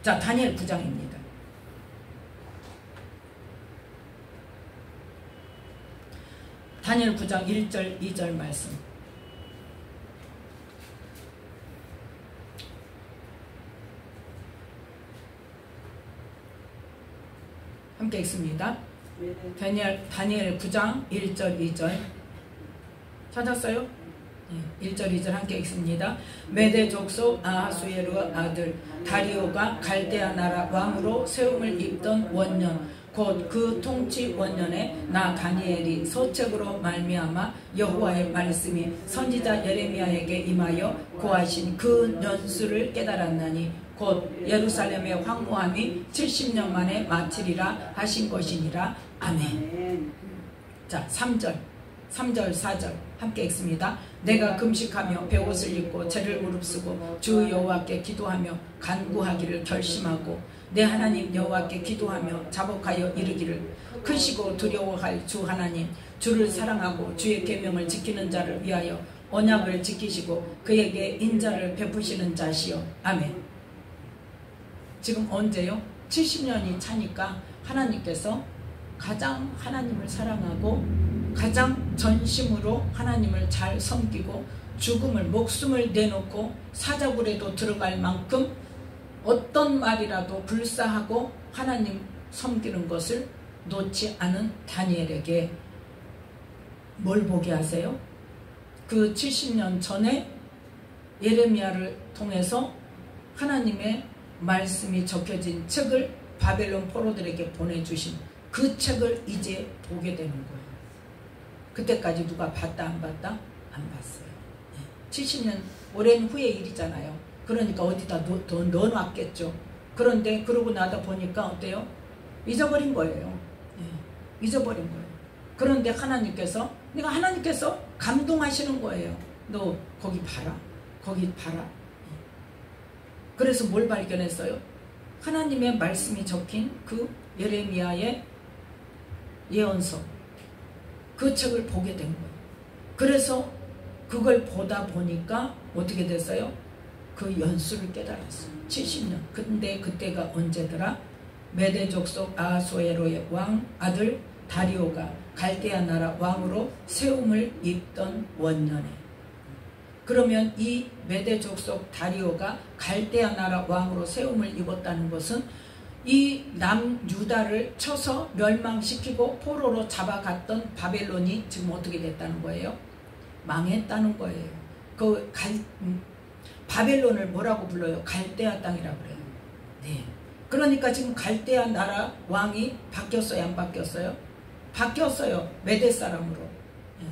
자, 다니엘 9장입니다. 다니엘 9장 1절 2절 말씀. 함께 읽습니다. 다니엘 9장 1절 2절 찾았어요? 1절 2절 함께 읽습니다. 메대 족속 아하수에르 아들 다리오가 갈대아 나라 왕으로 세움을 입던 원년 곧 그 통치 원년에 나 다니엘이 서책으로 말미암아 여호와의 말씀이 선지자 예레미야에게 임하여 고하신 그 년수를 깨달았나니 곧 예루살렘의 황무함이 70년 만에 마치리라 하신 것이니라. 아멘. 자, 3절 4절 함께 읽습니다. 내가 금식하며 베옷을 입고 죄를 무릅쓰고 주 여호와께 기도하며 간구하기를 결심하고 내 하나님 여호와께 기도하며 자복하여 이르기를 크시고 두려워할 주 하나님 주를 사랑하고 주의 계명을 지키는 자를 위하여 언약을 지키시고 그에게 인자를 베푸시는 자시여. 아멘. 지금 언제요? 70년이 차니까 하나님께서 가장 하나님을 사랑하고 가장 전심으로 하나님을 잘 섬기고 죽음을 목숨을 내놓고 사자굴에도 들어갈 만큼 어떤 말이라도 불사하고 하나님 섬기는 것을 놓지 않은 다니엘에게 뭘 보게 하세요? 그 70년 전에 예레미야를 통해서 하나님의 말씀이 적혀진 책을 바벨론 포로들에게 보내주신 그 책을 이제 보게 되는 거예요. 그때까지 누가 봤다 안 봤다? 안 봤어요. 70년 오랜 후의 일이잖아요. 그러니까 어디다 넣어놨겠죠. 그런데 그러고 나다 보니까 어때요? 잊어버린 거예요. 잊어버린 거예요. 그런데 하나님께서 감동하시는 거예요. 너 거기 봐라. 거기 봐라. 그래서 뭘 발견했어요? 하나님의 말씀이 적힌 그 예레미야의 예언서, 그 책을 보게 된 거예요. 그래서 그걸 보다 보니까 어떻게 됐어요? 그 연수를 깨달았어요. 70년. 근데 그때가 언제더라? 메대 족속 아하수에로의 왕 아들 다리오가 갈대아 나라 왕으로 세움을 입던 원년에. 그러면 이 메대 족속 다리오가 갈대아 나라 왕으로 세움을 입었다는 것은 이 남유다를 쳐서 멸망시키고 포로로 잡아갔던 바벨론이 지금 어떻게 됐다는 거예요? 망했다는 거예요. 바벨론을 뭐라고 불러요? 갈대아 땅이라고 그래요. 네. 그러니까 지금 갈대아 나라 왕이 바뀌었어요? 안 바뀌었어요? 바뀌었어요. 메대 사람으로. 네.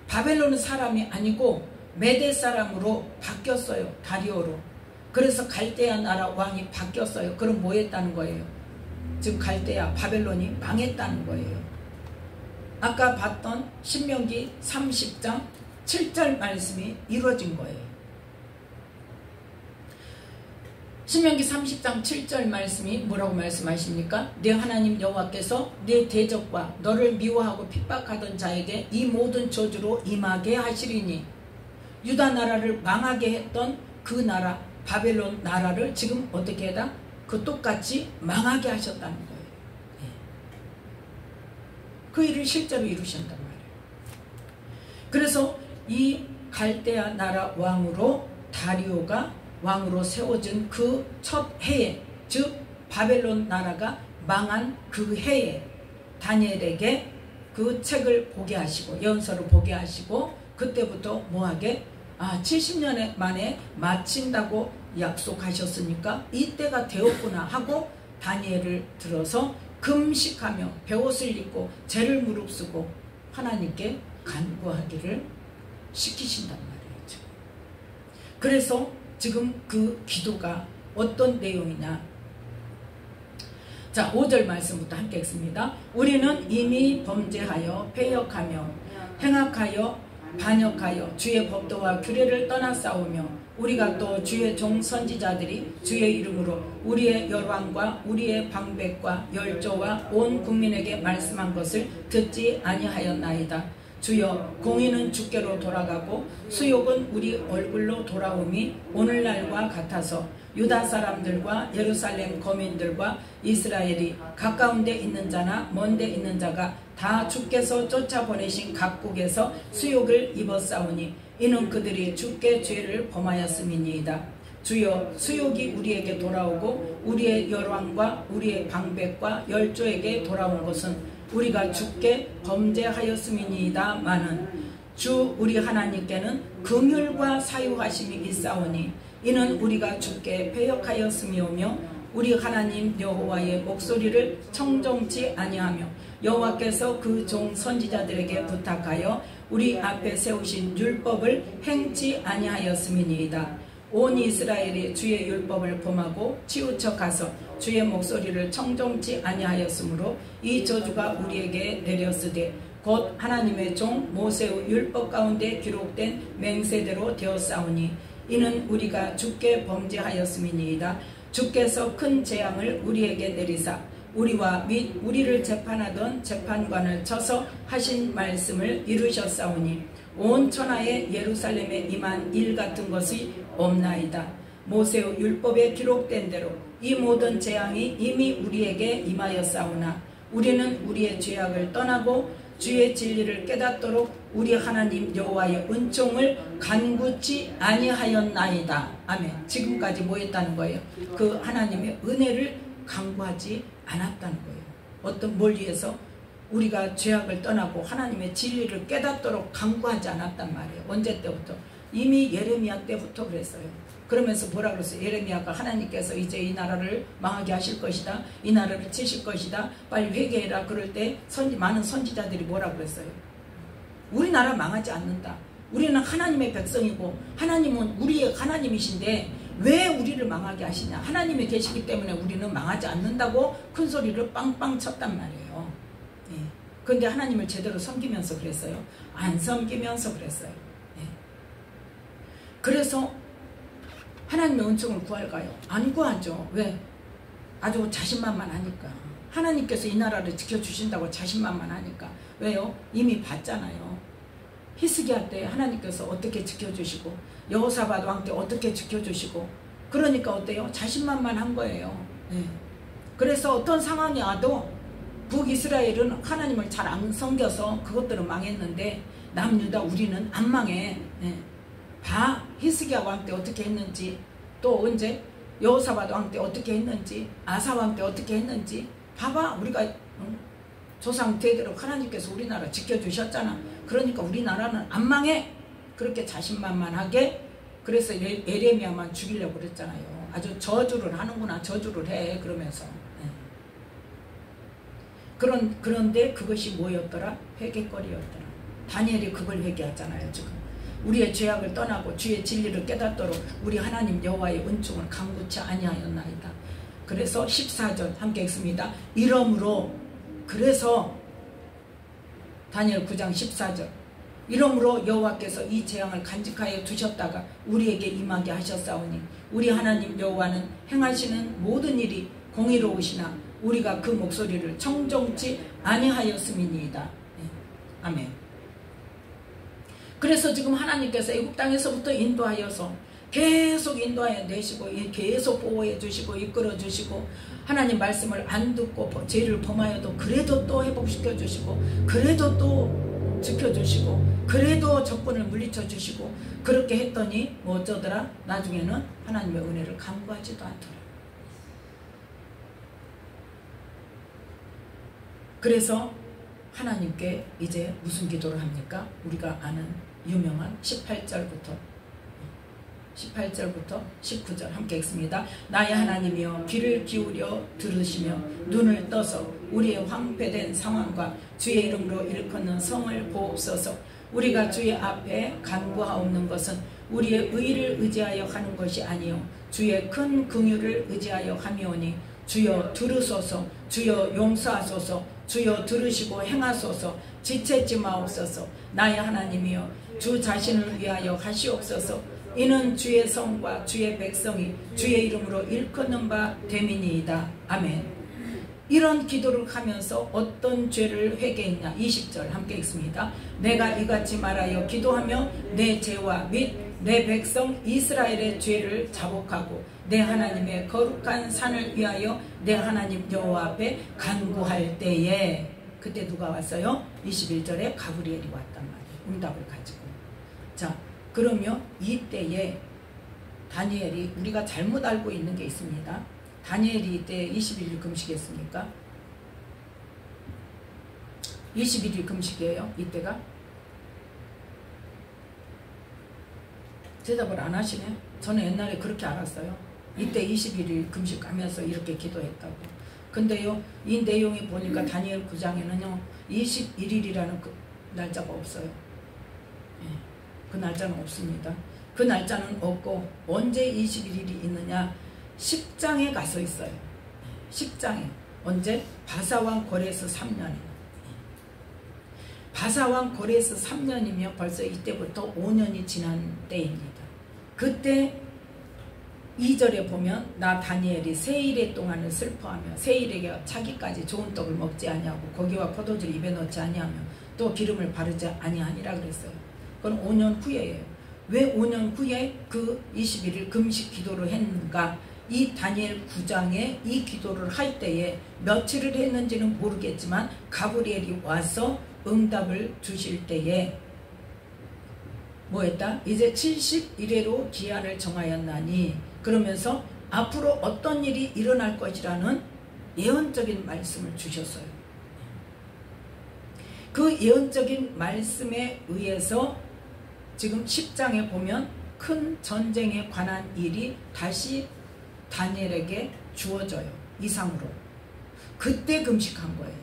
바벨론은 사람이 아니고 메대 사람으로 바뀌었어요. 다리오로. 그래서 갈대아 나라 왕이 바뀌었어요. 그럼 뭐 했다는 거예요? 지금 갈대아 바벨론이 망했다는 거예요. 아까 봤던 신명기 30장 7절 말씀이 이루어진 거예요. 신명기 30장 7절 말씀이 뭐라고 말씀하십니까? 내 하나님 여호와께서 내 대적과 너를 미워하고 핍박하던 자에게 이 모든 저주로 임하게 하시리니 유다 나라를 망하게 했던 그 나라 바벨론 나라를 지금 어떻게 해다? 그 똑같이 망하게 하셨다는 거예요. 그 일을 실제로 이루셨단 말이에요. 그래서 이 갈대아 나라 왕으로 다리오가 왕으로 세워진 그 첫 해에, 즉 바벨론 나라가 망한 그 해에 다니엘에게 그 책을 보게 하시고 예언서를 보게 하시고 그때부터 뭐하게? 70년 만에 마친다고 약속하셨으니까 이때가 되었구나 하고 다니엘을 들어서 금식하며 베옷을 입고 죄를 무릅쓰고 하나님께 간구하기를 시키신단 말이죠. 그래서 지금 그 기도가 어떤 내용이냐? 자, 5절 말씀부터 함께 읽습니다. 우리는 이미 범죄하여 패역하며 행악하여 반역하여 주의 법도와 규례를 떠나 싸우며 우리가 또 주의 종 선지자들이 주의 이름으로 우리의 열왕과 우리의 방백과 열조와 온 국민에게 말씀한 것을 듣지 아니하였나이다. 주여, 공의는 주께로 돌아가고 수욕은 우리 얼굴로 돌아옴이 오늘날과 같아서 유다 사람들과 예루살렘 거민들과 이스라엘이 가까운 데 있는 자나 먼 데 있는 자가 다 주께서 쫓아보내신 각국에서 수욕을 입었사오니 이는 그들이 주께 죄를 범하였음이니이다. 주여, 수욕이 우리에게 돌아오고 우리의 열왕과 우리의 방백과 열조에게 돌아온 것은 우리가 주께 범죄하였음이니이다마는 주 우리 하나님께는 긍휼과 사유하심이 있사오니 이는 우리가 주께 패역하였음이오며 우리 하나님 여호와의 목소리를 청종치 아니하며 여호와께서 그 종 선지자들에게 부탁하여 우리 앞에 세우신 율법을 행치 아니하였음이니이다. 온 이스라엘이 주의 율법을 범하고 치우쳐 가서 주의 목소리를 청종치 아니하였으므로 이 저주가 우리에게 내렸으되 곧 하나님의 종 모세의 율법 가운데 기록된 맹세대로 되었사오니 이는 우리가 주께 범죄하였음이니이다. 주께서 큰 재앙을 우리에게 내리사 우리와 및 우리를 재판하던 재판관을 쳐서 하신 말씀을 이루셨사오니 온 천하에 예루살렘에 임한 일 같은 것이 없나이다. 모세의 율법에 기록된 대로 이 모든 재앙이 이미 우리에게 임하였사오나 우리는 우리의 죄악을 떠나고 주의 진리를 깨닫도록 우리 하나님 여호와의 은총을 간구치 아니하였나이다. 아멘. 지금까지 뭐 했다는 거예요? 그 하나님의 은혜를 간구하지 않았다는 거예요. 어떤 뭘 위해서? 우리가 죄악을 떠나고 하나님의 진리를 깨닫도록 간구하지 않았단 말이에요. 언제 때부터? 이미 예레미야 때부터 그랬어요. 그러면서 뭐라 그랬어요? 예레미야가 하나님께서 이제 이 나라를 망하게 하실 것이다. 이 나라를 치실 것이다. 빨리 회개해라. 그럴 때 많은 선지자들이 뭐라 그랬어요? 우리나라 망하지 않는다. 우리는 하나님의 백성이고 하나님은 우리의 하나님이신데 왜 우리를 망하게 하시냐. 하나님이 계시기 때문에 우리는 망하지 않는다고 큰 소리를 빵빵 쳤단 말이에요. 예. 그런데 하나님을 제대로 섬기면서 그랬어요? 안 섬기면서 그랬어요. 예. 그래서 하나님의 은총을 구할까요? 안 구하죠. 왜? 아주 자신만만하니까. 하나님께서 이 나라를 지켜주신다고 자신만만하니까. 왜요? 이미 봤잖아요. 히스기야 때 하나님께서 어떻게 지켜주시고 여호사밧 왕 때 어떻게 지켜주시고 그러니까 어때요? 자신만만한 거예요. 네. 그래서 어떤 상황이 와도 북이스라엘은 하나님을 잘 안 섬겨서 그것들은 망했는데 남유다 우리는 안 망해. 네. 봐. 히스기야 왕 때 어떻게 했는지 또 언제 여호사밧 왕 때 어떻게 했는지 아사 왕 때 어떻게 했는지 봐봐. 우리가 조상 대대로 하나님께서 우리나라 지켜주셨잖아. 그러니까 우리나라는 안 망해. 그렇게 자신만만하게. 그래서 예레미야만 죽이려고 그랬잖아요. 아주 저주를 하는구나. 저주를 해. 그러면서 그런데 그것이 뭐였더라? 회개거리였더라. 다니엘이 그걸 회개하잖아요. 지금 우리의 죄악을 떠나고 주의 진리를 깨닫도록 우리 하나님 여호와의 은총을 간구치 아니하였나이다. 그래서 14절 함께 읽습니다. 이러므로 그래서 다니엘 9장 14절 이러므로 여호와께서 이 재앙을 간직하여 두셨다가 우리에게 임하게 하셨사오니 우리 하나님 여호와는 행하시는 모든 일이 공의로우시나 우리가 그 목소리를 청종치 아니하였음이니이다. 네. 아멘. 그래서 지금 하나님께서 애국 땅에서부터 인도하여서 계속 인도하여 내시고 계속 보호해 주시고 이끌어 주시고 하나님 말씀을 안 듣고 죄를 범하여도 그래도 또 회복시켜 주시고 그래도 또 지켜주시고 그래도 적군을 물리쳐 주시고 그렇게 했더니 뭐 어쩌더라? 나중에는 하나님의 은혜를 간구하지도 않더라. 그래서 하나님께 이제 무슨 기도를 합니까? 우리가 아는 유명한 18절부터 19절 함께 읽습니다. 나의 하나님이여 귀를 기울여 들으시며 눈을 떠서 우리의 황폐된 상황과 주의 이름으로 일컫는 성을 보옵소서. 우리가 주의 앞에 간구하옵는 것은 우리의 의를 의지하여 하는 것이 아니요 주의 큰 긍휼을 의지하여 함이오니 주여 들으소서. 주여 용서하소서. 주여 들으시고 행하소서. 지체지 마옵소서. 나의 하나님이여 주 자신을 위하여 하시옵소서. 이는 주의 성과 주의 백성이 주의 이름으로 일컫는 바 됨이니이다. 아멘. 이런 기도를 하면서 어떤 죄를 회개했냐. 20절 함께 읽습니다. 내가 이같이 말하여 기도하며 내 죄와 및 내 백성 이스라엘의 죄를 자복하고 내 하나님의 거룩한 산을 위하여 내 하나님 여호와 앞에 간구할 때에 그때 누가 왔어요? 21절에 가브리엘이 왔단 말이에요. 응답을 가지고. 자, 그러면 이때에 다니엘이 우리가 잘못 알고 있는 게 있습니다. 다니엘이 이때 21일 금식했습니까? 21일 금식이에요. 이때가? 대답을 안 하시네. 저는 옛날에 그렇게 알았어요. 이때 21일 금식하면서 이렇게 기도했다고. 근데요, 이 내용이 보니까 다니엘 9장에는요 21일이라는 그 날짜가 없어요. 예, 그 날짜는 없습니다. 그 날짜는 없고 언제 21일이 있느냐, 10장에 가서 있어요. 10장에 언제? 바사왕 고레스 3년이에요. 바사왕 고레스 3년이면 벌써 이때부터 5년이 지난 때입니다. 그때 2절에 보면 나 다니엘이 세일의 동안을 슬퍼하며 세일에게 자기까지 좋은 떡을 먹지 아니하고 고기와 포도주를 입에 넣지 아니하며 또 기름을 바르지 아니하니라 그랬어요. 그건 5년 후에예요. 왜 5년 후에 그 21일 금식 기도를 했는가? 이 다니엘 9장에 이 기도를 할 때에 며칠을 했는지는 모르겠지만 가브리엘이 와서 응답을 주실 때에 뭐 했다? 이제 70일에로 기한을 정하였나니, 그러면서 앞으로 어떤 일이 일어날 것이라는 예언적인 말씀을 주셨어요. 그 예언적인 말씀에 의해서 지금 10장에 보면 큰 전쟁에 관한 일이 다시 다니엘에게 주어져요. 이상으로. 그때 금식한 거예요.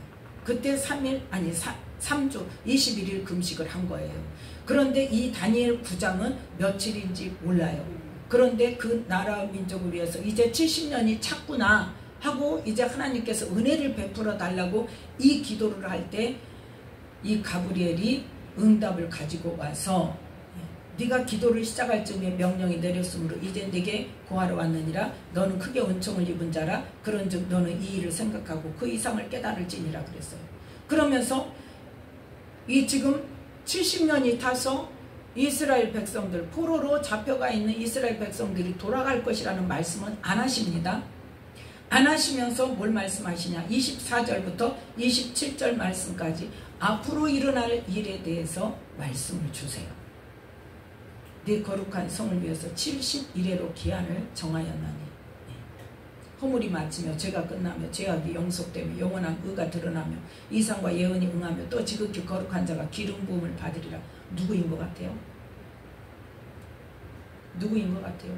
그때 3주 21일 금식을 한 거예요. 그런데 이 다니엘 9장은 며칠인지 몰라요. 그런데 그 나라 민족을 위해서 이제 70년이 찼구나 하고 이제 하나님께서 은혜를 베풀어 달라고 이 기도를 할 때 이 가브리엘이 응답을 가지고 와서 네가 기도를 시작할 즈음에 명령이 내렸으므로 이제 네게 고하러 왔느니라. 너는 크게 은총을 입은 자라. 그런즉 너는 이 일을 생각하고 그 이상을 깨달을지니라 그랬어요. 그러면서 이 지금 70년이 타서 이스라엘 백성들, 포로로 잡혀가 있는 이스라엘 백성들이 돌아갈 것이라는 말씀은 안 하십니다. 안 하시면서 뭘 말씀하시냐? 24절부터 27절 말씀까지 앞으로 일어날 일에 대해서 말씀을 주세요. 네 거룩한 성을 위해서 70일에로 기한을 정하였나니, 허물이 마치며 죄가 끝나며 죄악이 영속되며 영원한 의가 드러나며 이상과 예언이 응하며 또 지극히 거룩한 자가 기름 부음을 받으리라. 누구인 것 같아요? 누구인 것 같아요?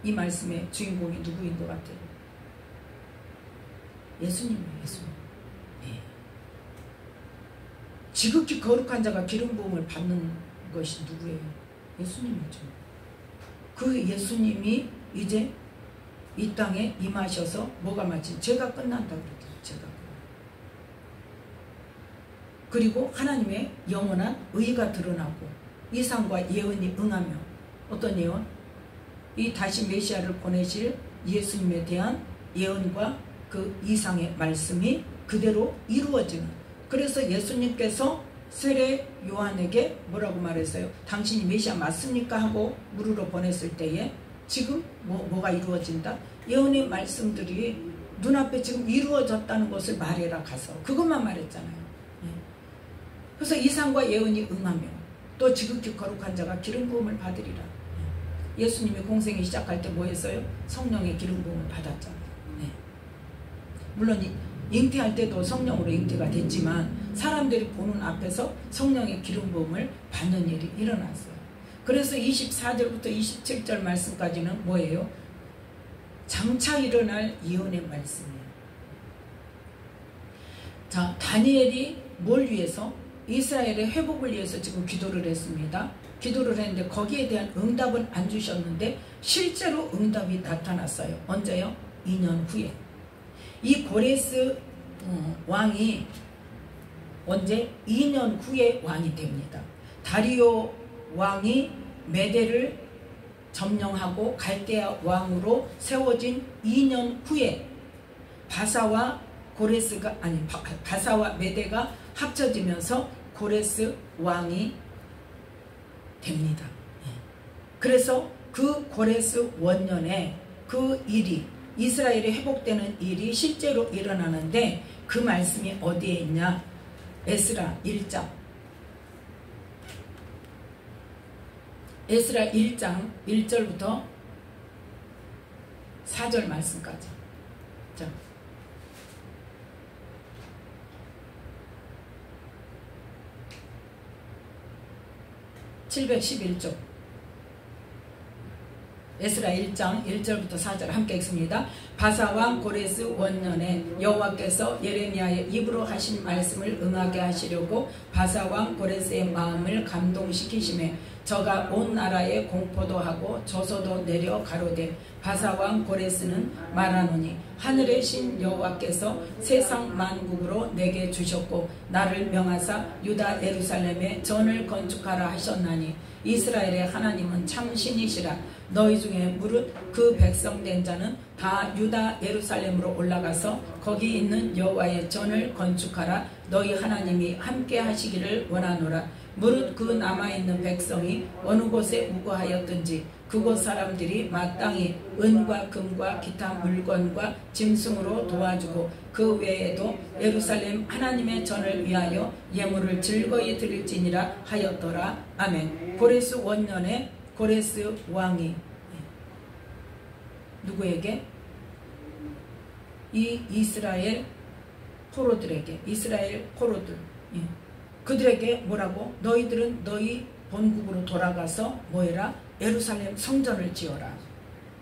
이 말씀의 주인공이 누구인 것 같아요? 예수님이에요. 예수님. 네. 지극히 거룩한 자가 기름 부음을 받는 것이 누구예요? 예수님이죠. 그 예수님이 이제 이 땅에 임하셔서 뭐가 마치 죄가 끝난다고 그랬죠. 죄가 끝난다. 그리고 하나님의 영원한 의가 드러나고 이상과 예언이 응하며, 어떤 예언? 이 다시 메시아를 보내실 예수님에 대한 예언과 그 이상의 말씀이 그대로 이루어지는. 그래서 예수님께서 세례 요한에게 뭐라고 말했어요? 당신이 메시아 맞습니까? 하고 물으러 보냈을 때에 지금 뭐가 이루어진다? 예언의 말씀들이 눈앞에 지금 이루어졌다는 것을 말해라 가서. 그것만 말했잖아요. 그래서 이상과 예언이 응하며 또 지극히 거룩한 자가 기름 부음을 받으리라. 예수님이 공생이 시작할 때 뭐 했어요? 성령의 기름 부음을 받았잖아요. 물론 잉태할 때도 성령으로 잉태가 됐지만 사람들이 보는 앞에서 성령의 기름 부음을 받는 일이 일어났어요. 그래서 24절부터 27절 말씀까지는 뭐예요? 장차 일어날 예언의 말씀이에요. 자, 다니엘이 뭘 위해서? 이스라엘의 회복을 위해서 지금 기도를 했습니다. 기도를 했는데 거기에 대한 응답은 안 주셨는데 실제로 응답이 나타났어요. 언제요? 2년 후에. 이 고레스 왕이 언제? 2년 후에 왕이 됩니다. 다리오 왕이 메대를 점령하고 갈대아 왕으로 세워진 2년 후에 바사와 메대가 합쳐지면서 고레스 왕이 됩니다. 그래서 그 고레스 원년에 그 일이, 이스라엘이 회복되는 일이 실제로 일어나는데 그 말씀이 어디에 있냐? 에스라 1장. 에스라 1장 1절부터 4절 말씀까지. 자, (711쪽) 에스라 1장 1절부터 4절 함께 읽습니다. 바사왕 고레스 원년에 여호와께서 예레미야의 입으로 하신 말씀을 응하게 하시려고 바사왕 고레스의 마음을 감동시키시매 저가 온 나라에 공포도 하고 저소도 내려 가로되 바사왕 고레스는 말하노니 하늘의 신 여호와께서 세상 만국으로 내게 주셨고 나를 명하사 유다 예루살렘에 전을 건축하라 하셨나니 이스라엘의 하나님은 참 신이시라. 너희 중에 무릇 그 백성된 자는 다 유다 예루살렘으로 올라가서 거기 있는 여호와의 전을 건축하라. 너희 하나님이 함께 하시기를 원하노라. 무릇 그 남아있는 백성이 어느 곳에 우거하였든지 그곳 사람들이 마땅히 은과 금과 기타 물건과 짐승으로 도와주고 그 외에도 예루살렘 하나님의 전을 위하여 예물을 즐거이 드릴지니라 하였더라. 아멘. 고레스 원년에 고레스 왕이 누구에게? 이 이스라엘 포로들에게, 이스라엘 포로들, 그들에게 뭐라고? 너희들은 너희 본국으로 돌아가서 뭐해라? 예루살렘 성전을 지어라.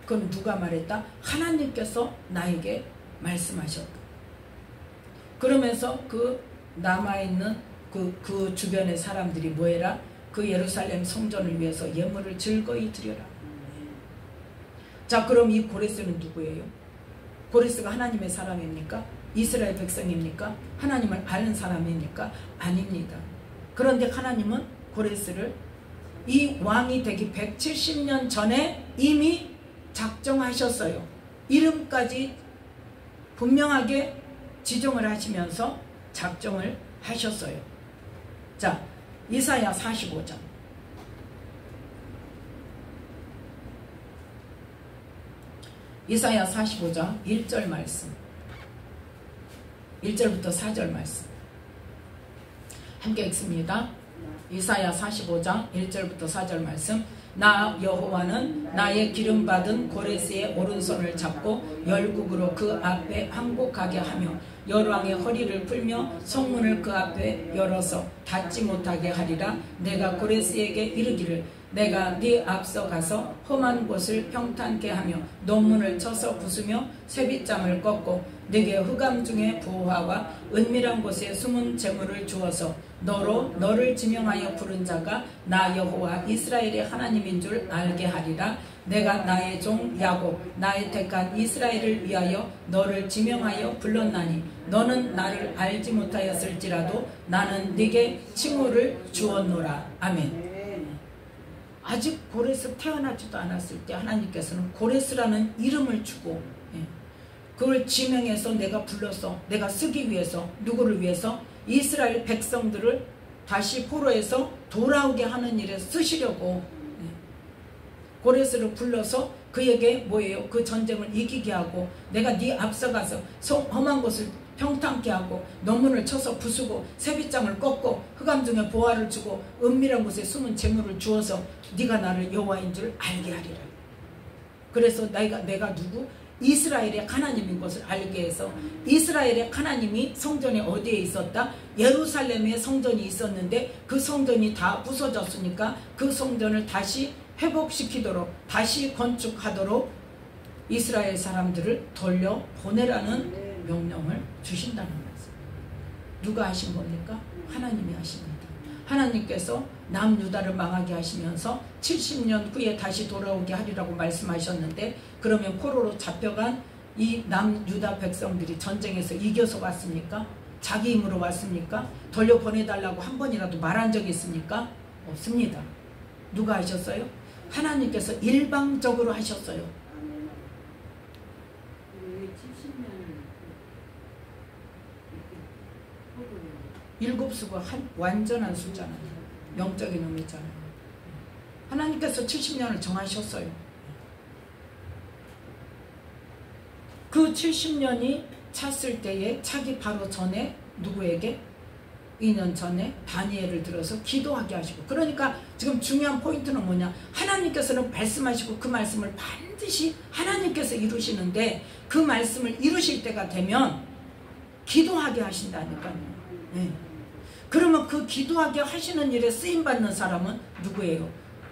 그럼 누가 말했다? 하나님께서 나에게 말씀하셨다. 그러면서 그 남아있는 그 주변의 사람들이 뭐해라? 그 예루살렘 성전을 위해서 예물을 즐거이 드려라. 자, 그럼 이 고레스는 누구예요? 고레스가 하나님의 사람입니까? 이스라엘 백성입니까? 하나님을 아는 사람입니까? 아닙니다. 그런데 하나님은 고레스를 이 왕이 되기 170년 전에 이미 작정하셨어요. 이름까지 분명하게 지정을 하시면서 작정을 하셨어요. 자, 이사야 45장. 이사야 45장 1절 말씀. 1절부터 4절 말씀. 함께 읽습니다. 이사야 45장 1절부터 4절 말씀. 나 여호와는 나의 기름받은 고레스의 오른손을 잡고 열국으로 그 앞에 항복하게 하며 열왕의 허리를 풀며 성문을 그 앞에 열어서 닫지 못하게 하리라. 내가 고레스에게 이르기를 내가 네 앞서 가서 험한 곳을 평탄케 하며 논문을 쳐서 부수며 쇠빗장을 꺾고 네게 흑암 중에 부화와 은밀한 곳에 숨은 재물을 주어서 너를 지명하여 부른 자가 나 여호와 이스라엘의 하나님인 줄 알게 하리라. 내가 나의 종 야곱 나의 택한 이스라엘을 위하여 너를 지명하여 불렀나니 너는 나를 알지 못하였을지라도 나는 네게 칭호를 주었노라. 아멘. 아직 고레스 태어나지도 않았을 때 하나님께서는 고레스라는 이름을 주고 그걸 지명해서 내가 불러서 내가 쓰기 위해서 누구를 위해서? 이스라엘 백성들을 다시 포로에서 돌아오게 하는 일에 쓰시려고 고레스를 불러서 그에게 뭐예요? 그 전쟁을 이기게 하고 내가 네 앞서가서 험한 곳을 평탄케 하고 논문을 쳐서 부수고 쇠빗장을 꺾고 흑암 중에 보화를 주고 은밀한 곳에 숨은 재물을 주어서 네가 나를 여호와인 줄 알게 하리라. 그래서 내가 누구? 이스라엘의 하나님인 것을 알게 해서 이스라엘의 하나님이 성전이 어디에 있었다? 예루살렘에 성전이 있었는데 그 성전이 다 부서졌으니까 그 성전을 다시 회복시키도록 다시 건축하도록 이스라엘 사람들을 돌려보내라는 명령을 주신다는 말씀. 누가 하신 겁니까? 하나님이 하십니다. 하나님께서 남유다를 망하게 하시면서 70년 후에 다시 돌아오게 하리라고 말씀하셨는데 그러면 포로로 잡혀간 이 남유다 백성들이 전쟁에서 이겨서 왔습니까? 자기 힘으로 왔습니까? 돌려보내달라고 한 번이라도 말한 적이 있습니까? 없습니다. 누가 하셨어요? 하나님께서 일방적으로 하셨어요. 일곱 수가 완전한 숫자는 영적인 의미잖아요. 하나님께서 70년을 정하셨어요. 그 70년이 찼을 때에 차기 바로 전에 누구에게? 2년 전에 다니엘을 들어서 기도하게 하시고 그러니까 지금 중요한 포인트는 뭐냐? 하나님께서는 말씀하시고 그 말씀을 반드시 하나님께서 이루시는데 그 말씀을 이루실 때가 되면 기도하게 하신다니까요. 네. 그러면 그 기도하게 하시는 일에 쓰임받는 사람은 누구예요?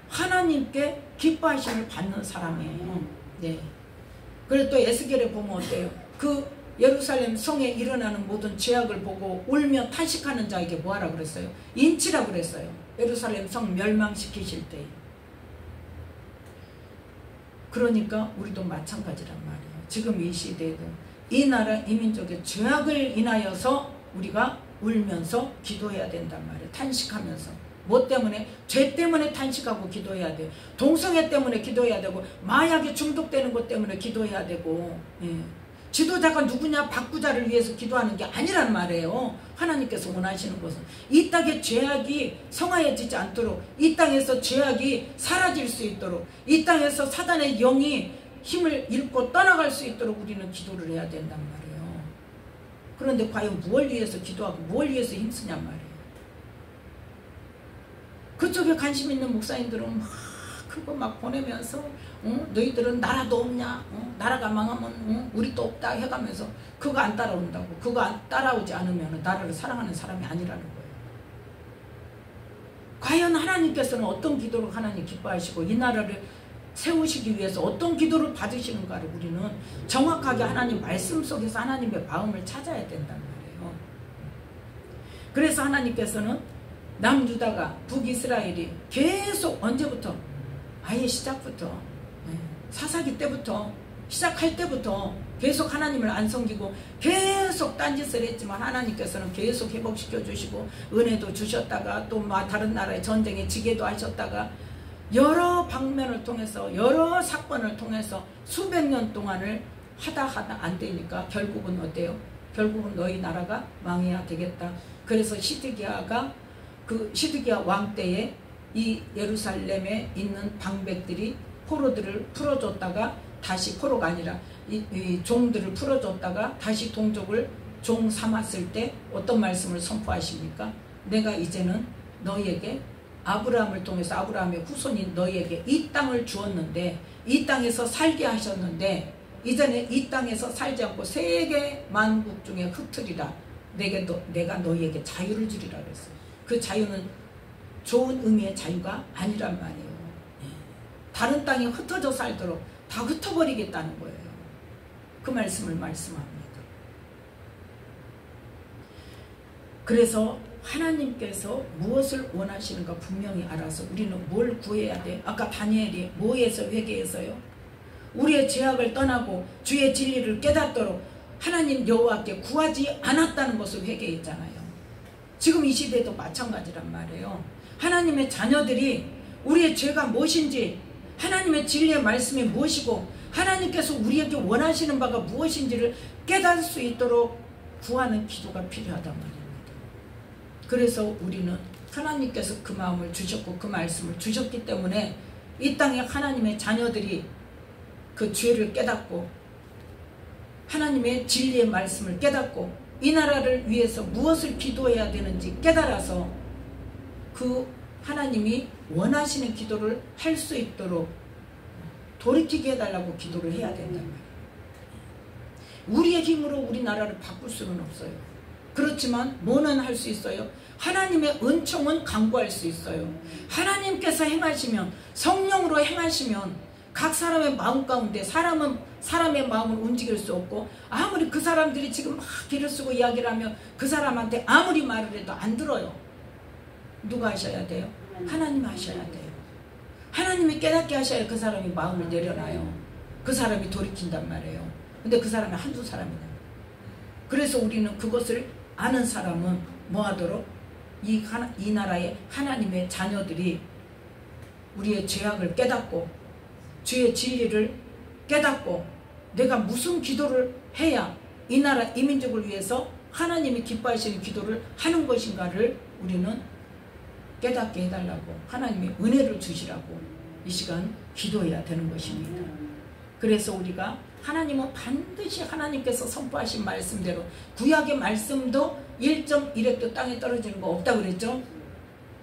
하나님께 기뻐하심을 받는 사람이에요. 네. 그리고 또 에스겔에 보면 어때요? 그 예루살렘 성에 일어나는 모든 죄악을 보고 울며 탄식하는 자에게 뭐하라 그랬어요? 인치라 그랬어요. 예루살렘 성 멸망시키실 때. 그러니까 우리도 마찬가지란 말이에요. 지금 이 시대에도 이 나라 이 민족의 죄악을 인하여서 우리가 울면서 기도해야 된단 말이에요. 탄식하면서. 뭐 때문에? 죄 때문에 탄식하고 기도해야 돼요. 동성애 때문에 기도해야 되고 마약에 중독되는 것 때문에 기도해야 되고 지도자가 누구냐 바꾸자를 위해서 기도하는 게 아니란 말이에요. 하나님께서 원하시는 것은 이 땅에 죄악이 성하여지지 않도록, 이 땅에서 죄악이 사라질 수 있도록, 이 땅에서 사단의 영이 힘을 잃고 떠나갈 수 있도록 우리는 기도를 해야 된단 말이에요. 그런데 과연 무엇을 위해서 기도하고 무엇을 위해서 힘쓰냔 말이에요. 그쪽에 관심 있는 목사님들은 막 그거 막 보내면서 너희들은 나라도 없냐, 나라가 망하면 우리 또 없다 해가면서 그거 안 따라온다고. 그거 안 따라오지 않으면 나라를 사랑하는 사람이 아니라는 거예요. 과연 하나님께서는 어떤 기도로 하나님 기뻐하시고 이 나라를 세우시기 위해서 어떤 기도를 받으시는가를 우리는 정확하게 하나님 말씀 속에서 하나님의 마음을 찾아야 된단 말이에요. 그래서 하나님께서는 남유다가 북이스라엘이 계속 언제부터? 아예 시작부터, 사사기 때부터, 시작할 때부터 계속 하나님을 안 섬기고 계속 딴짓을 했지만 하나님께서는 계속 회복시켜 주시고 은혜도 주셨다가 또 다른 나라의 전쟁에 지게도 하셨다가 여러 방면을 통해서 여러 사건을 통해서 수백 년 동안을 하다 안 되니까 결국은 어때요? 결국은 너희 나라가 망해야 되겠다. 그래서 시드기야 왕 때에 이 예루살렘에 있는 방백들이 포로들을 풀어줬다가 다시 포로가 아니라 이 종들을 풀어줬다가 다시 동족을 종 삼았을 때 어떤 말씀을 선포하십니까? 내가 이제는 너희에게 아브라함을 통해서 아브라함의 후손인 너희에게 이 땅을 주었는데 이 땅에서 살게 하셨는데 이제는 이 땅에서 살지 않고 세계 만국 중에 흩으리라. 내가 너희에게 자유를 주리라 그랬어요. 그 자유는 좋은 의미의 자유가 아니란 말이에요. 다른 땅에 흩어져 살도록 다 흩어버리겠다는 거예요. 그 말씀을 말씀합니다. 그래서 하나님께서 무엇을 원하시는가 분명히 알아서 우리는 뭘 구해야 돼? 아까 다니엘이 뭐에서 회개해서요? 우리의 죄악을 떠나고 주의 진리를 깨닫도록 하나님 여호와께 구하지 않았다는 것을 회개했잖아요. 지금 이 시대도 마찬가지란 말이에요. 하나님의 자녀들이 우리의 죄가 무엇인지, 하나님의 진리의 말씀이 무엇이고 하나님께서 우리에게 원하시는 바가 무엇인지를 깨달을 수 있도록 구하는 기도가 필요하단 말입니다. 그래서 우리는 하나님께서 그 마음을 주셨고 그 말씀을 주셨기 때문에 이 땅에 하나님의 자녀들이 그 죄를 깨닫고 하나님의 진리의 말씀을 깨닫고 이 나라를 위해서 무엇을 기도해야 되는지 깨달아서 그 하나님이 원하시는 기도를 할 수 있도록 돌이키게 해달라고 기도를 해야 된단 말이에요. 우리의 힘으로 우리나라를 바꿀 수는 없어요. 그렇지만 뭐는 할 수 있어요? 하나님의 은총은 강구할 수 있어요. 하나님께서 행하시면, 성령으로 행하시면 각 사람의 마음 가운데 사람의 마음을 움직일 수 없고 아무리 그 사람들이 지금 막 길을 쓰고 이야기를 하면 그 사람한테 아무리 말을 해도 안 들어요. 누가 하셔야 돼요? 하나님 하셔야 돼요. 하나님이 깨닫게 하셔야 그 사람이 마음을 내려놔요. 그 사람이 돌이킨단 말이에요. 근데 그 사람이 한두 사람이다. 그래서 우리는 그것을 아는 사람은 뭐 하도록? 이 나라의 하나님의 자녀들이 우리의 죄악을 깨닫고 주의 진리를 깨닫고 내가 무슨 기도를 해야 이 나라 이 민족을 위해서 하나님이 기뻐하시는 기도를 하는 것인가를 우리는 깨닫게 해달라고 하나님이 은혜를 주시라고 이 시간 기도해야 되는 것입니다. 그래서 우리가 하나님은 반드시 하나님께서 선포하신 말씀대로 구약의 말씀도 1.1획도 땅에 떨어지는 거 없다고 그랬죠.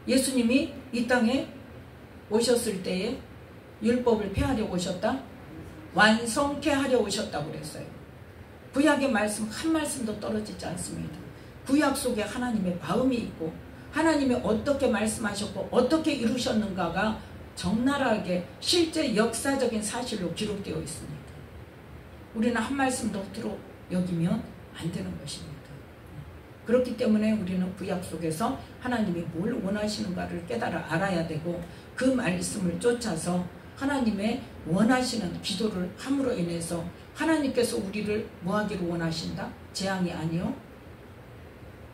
예수님이 이 땅에 오셨을 때에 율법을 폐하려고 오셨다? 완성케 하려 오셨다고 그랬어요. 구약의 말씀 한 말씀도 떨어지지 않습니다. 구약 속에 하나님의 마음이 있고 하나님이 어떻게 말씀하셨고 어떻게 이루셨는가가 적나라하게 실제 역사적인 사실로 기록되어 있습니다. 우리는 한 말씀도 허투루 여기면 안 되는 것입니다. 그렇기 때문에 우리는 구약 속에서 하나님이 뭘 원하시는가를 깨달아 알아야 되고 그 말씀을 쫓아서 하나님의 원하시는 기도를 함으로 인해서 하나님께서 우리를 뭐 하기를 원하신다? 재앙이 아니요.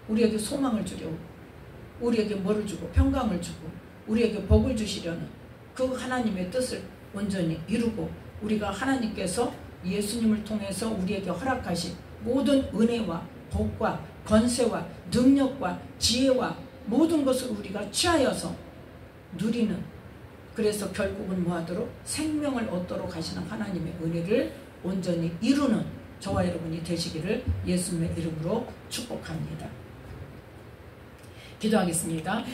우리에게 소망을 주려고 우리에게 뭐를 주고 평강을 주고 우리에게 복을 주시려는 그 하나님의 뜻을 온전히 이루고 우리가 하나님께서 예수님을 통해서 우리에게 허락하신 모든 은혜와 복과 권세와 능력과 지혜와 모든 것을 우리가 취하여서 누리는, 그래서 결국은 뭐하도록 생명을 얻도록 하시는 하나님의 은혜를 온전히 이루는 저와 여러분이 되시기를 예수님의 이름으로 축복합니다. 기도하겠습니다.